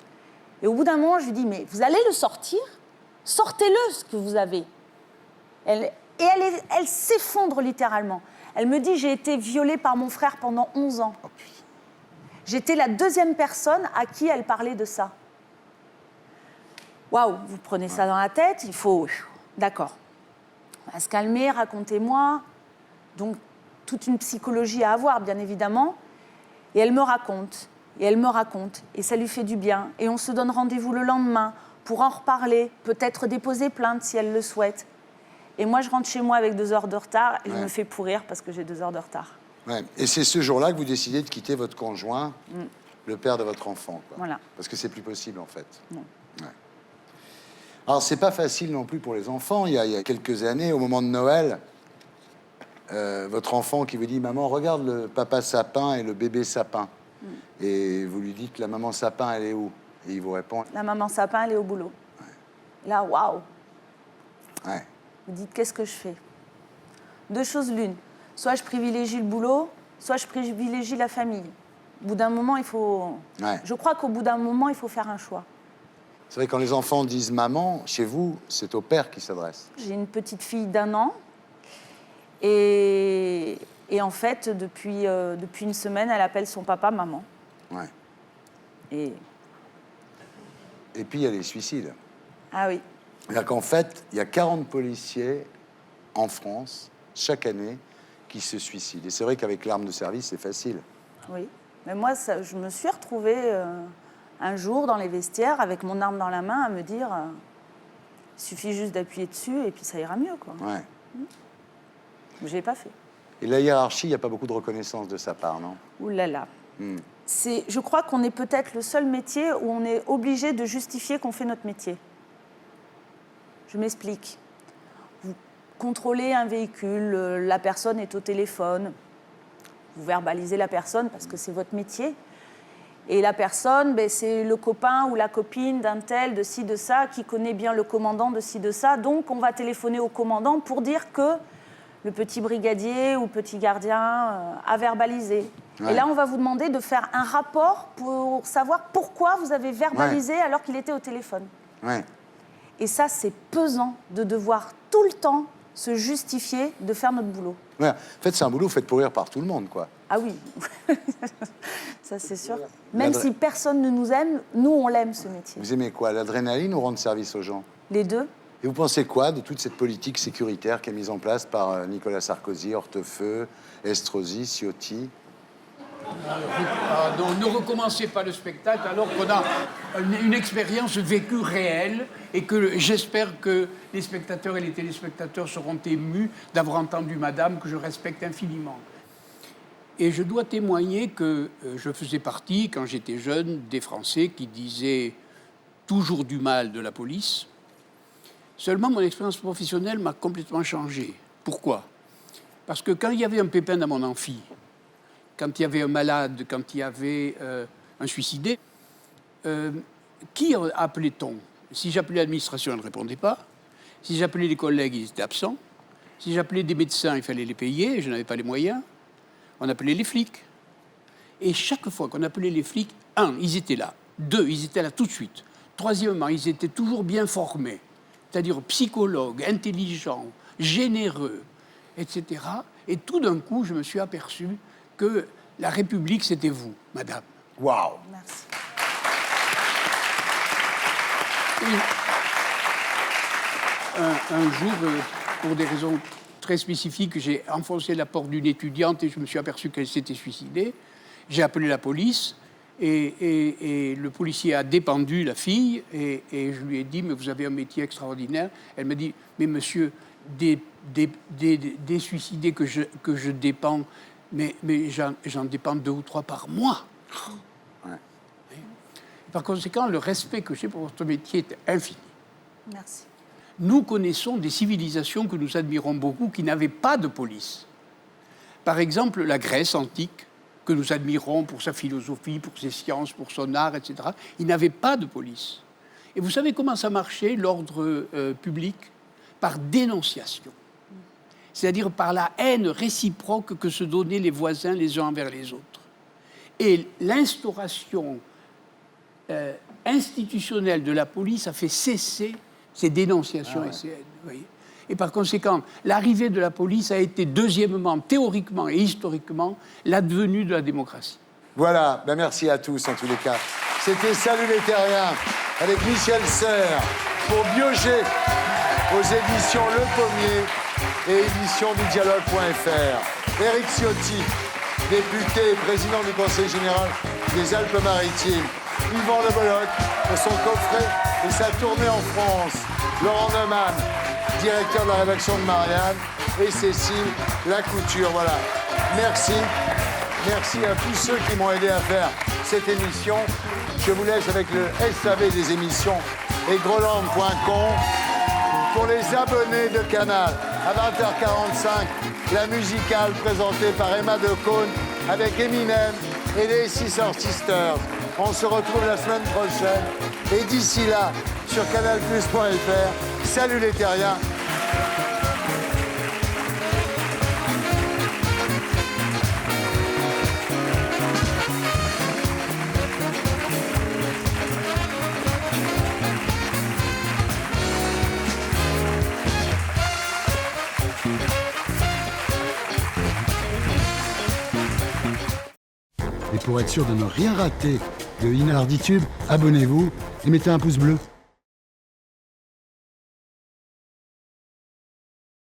Et au bout d'un moment, je lui dis « Mais vous allez le sortir ? Sortez-le, ce que vous avez. Elle s'effondre littéralement. Elle me dit, j'ai été violée par mon frère pendant 11 ans. J'étais la 2e personne à qui elle parlait de ça. Waouh, vous prenez ça dans la tête, il faut... D'accord. On va se calmer, racontez-moi. Donc, toute une psychologie à avoir, bien évidemment. Et elle me raconte, et ça lui fait du bien. Et on se donne rendez-vous le lendemain pour en reparler, peut-être déposer plainte si elle le souhaite. Et moi, je rentre chez moi avec 2 heures de retard et je me fais pourrir parce que j'ai 2 heures de retard. Ouais. Et c'est ce jour-là que vous décidez de quitter votre conjoint, le père de votre enfant, quoi. Voilà. Parce que c'est plus possible, en fait. Non. Ouais. Alors, c'est pas facile non plus pour les enfants. Il y a quelques années, au moment de Noël, votre enfant qui vous dit « Maman, regarde le papa sapin et le bébé sapin. » Et vous lui dites « La maman sapin, elle est où ?» Et il vous répond La maman sapin, elle est au boulot. Là, waouh. Ouais. Vous dites, qu'est-ce que je fais? 2 choses l'une. Soit je privilégie le boulot, soit je privilégie la famille. Au bout d'un moment, il faut... Ouais. Je crois qu'au bout d'un moment, il faut faire un choix. C'est vrai, quand les enfants disent « maman », chez vous, c'est au père qui s'adresse. J'ai une petite fille d'1 an. Et en fait, depuis une semaine, elle appelle son papa « maman Ouais. ». Et puis, il y a les suicides. ah oui. C'est-à-dire qu'en fait, il y a 40 policiers en France, chaque année, qui se suicident. Et c'est vrai qu'avec l'arme de service, c'est facile. Oui. Mais moi, je me suis retrouvée un jour dans les vestiaires avec mon arme dans la main à me dire il suffit juste d'appuyer dessus et puis ça ira mieux, quoi. Ouais. Mais je l'ai pas fait. Et la hiérarchie, il n'y a pas beaucoup de reconnaissance de sa part, non? Ouh là là. Je crois qu'on est peut-être le seul métier où on est obligé de justifier qu'on fait notre métier. Je m'explique. Vous contrôlez un véhicule, la personne est au téléphone, vous verbalisez la personne parce que c'est votre métier. Et la personne, c'est le copain ou la copine d'un tel, de ci, de ça, qui connaît bien le commandant de ci, de ça. Donc, on va téléphoner au commandant pour dire que le petit brigadier ou le petit gardien a verbalisé. Ouais. Et là, on va vous demander de faire un rapport pour savoir pourquoi vous avez verbalisé alors qu'il était au téléphone. Ouais. Et ça, c'est pesant de devoir tout le temps se justifier de faire notre boulot. Ouais. En fait, c'est un boulot fait pour rire par tout le monde, quoi. Ah oui, ça c'est sûr. Même si personne ne nous aime, nous, on l'aime, ce métier. Vous aimez quoi? L'adrénaline ou rendre service aux gens? Les deux. Et vous pensez quoi de toute cette politique sécuritaire qui est mise en place par Nicolas Sarkozy, Hortefeux, Estrosi, Ciotti? Ne recommencez pas le spectacle alors qu'on a une expérience vécue réelle et que j'espère que les spectateurs et les téléspectateurs seront émus d'avoir entendu madame, que je respecte infiniment. Et je dois témoigner que je faisais partie, quand j'étais jeune, des Français qui disaient toujours du mal de la police. Seulement, mon expérience professionnelle m'a complètement changé. Pourquoi? Parce que quand il y avait un pépin dans mon amphi, quand il y avait un malade, quand il y avait un suicidé, qui appelait-on? Si j'appelais l'administration, elle ne répondait pas. Si j'appelais les collègues, ils étaient absents. Si j'appelais des médecins, il fallait les payer, et je n'avais pas les moyens. On appelait les flics. Et chaque fois qu'on appelait les flics, 1, ils étaient là. 2, ils étaient là tout de suite. 3e, ils étaient toujours bien formés, c'est-à-dire psychologues, intelligents, généreux, etc. Et tout d'un coup, je me suis aperçu que la République, c'était vous, madame. Waouh! Merci. Un jour, pour des raisons très spécifiques, j'ai enfoncé la porte d'une étudiante et je me suis aperçu qu'elle s'était suicidée. J'ai appelé la police et le policier a dépendu la fille et je lui ai dit « mais vous avez un métier extraordinaire ». Elle m'a dit « mais monsieur, des suicidés que je dépends, mais j'en dépends 2 ou 3 par mois. » Ouais. Par conséquent, le respect que j'ai pour votre métier est infini. Merci. Nous connaissons des civilisations que nous admirons beaucoup qui n'avaient pas de police. Par exemple, la Grèce antique, que nous admirons pour sa philosophie, pour ses sciences, pour son art, etc. Ils n'avaient pas de police. Et vous savez comment ça marchait, l'ordre public? Par dénonciation. C'est-à-dire par la haine réciproque que se donnaient les voisins les uns envers les autres. Et l'instauration institutionnelle de la police a fait cesser C'est dénonciation SCN. Vous voyez. Et par conséquent, l'arrivée de la police a été, deuxièmement, théoriquement et historiquement, l'advenue de la démocratie. Voilà, ben merci à tous en tous les cas. C'était Salut les Terriens avec Michel Serres pour Biogé aux éditions Le Pommier et éditions du dialogue.fr. Éric Ciotti, député et président du Conseil général des Alpes-Maritimes. Yvan Le Bolloc pour son coffret et sa tournée en France. Laurent Neumann, directeur de la rédaction de Marianne, et Cécile Lacouture. Voilà. Merci. Merci à tous ceux qui m'ont aidé à faire cette émission. Je vous laisse avec le SAV des émissions et groland.com. Pour les abonnés de Canal, à 20h45, la musicale présentée par Emma Decaune avec Eminem et les Scissor Sisters. On se retrouve la semaine prochaine. Et d'ici là, sur canalplus.fr, salut les terriens. Et pour être sûr de ne rien rater de Inarditube, abonnez-vous et mettez un pouce bleu.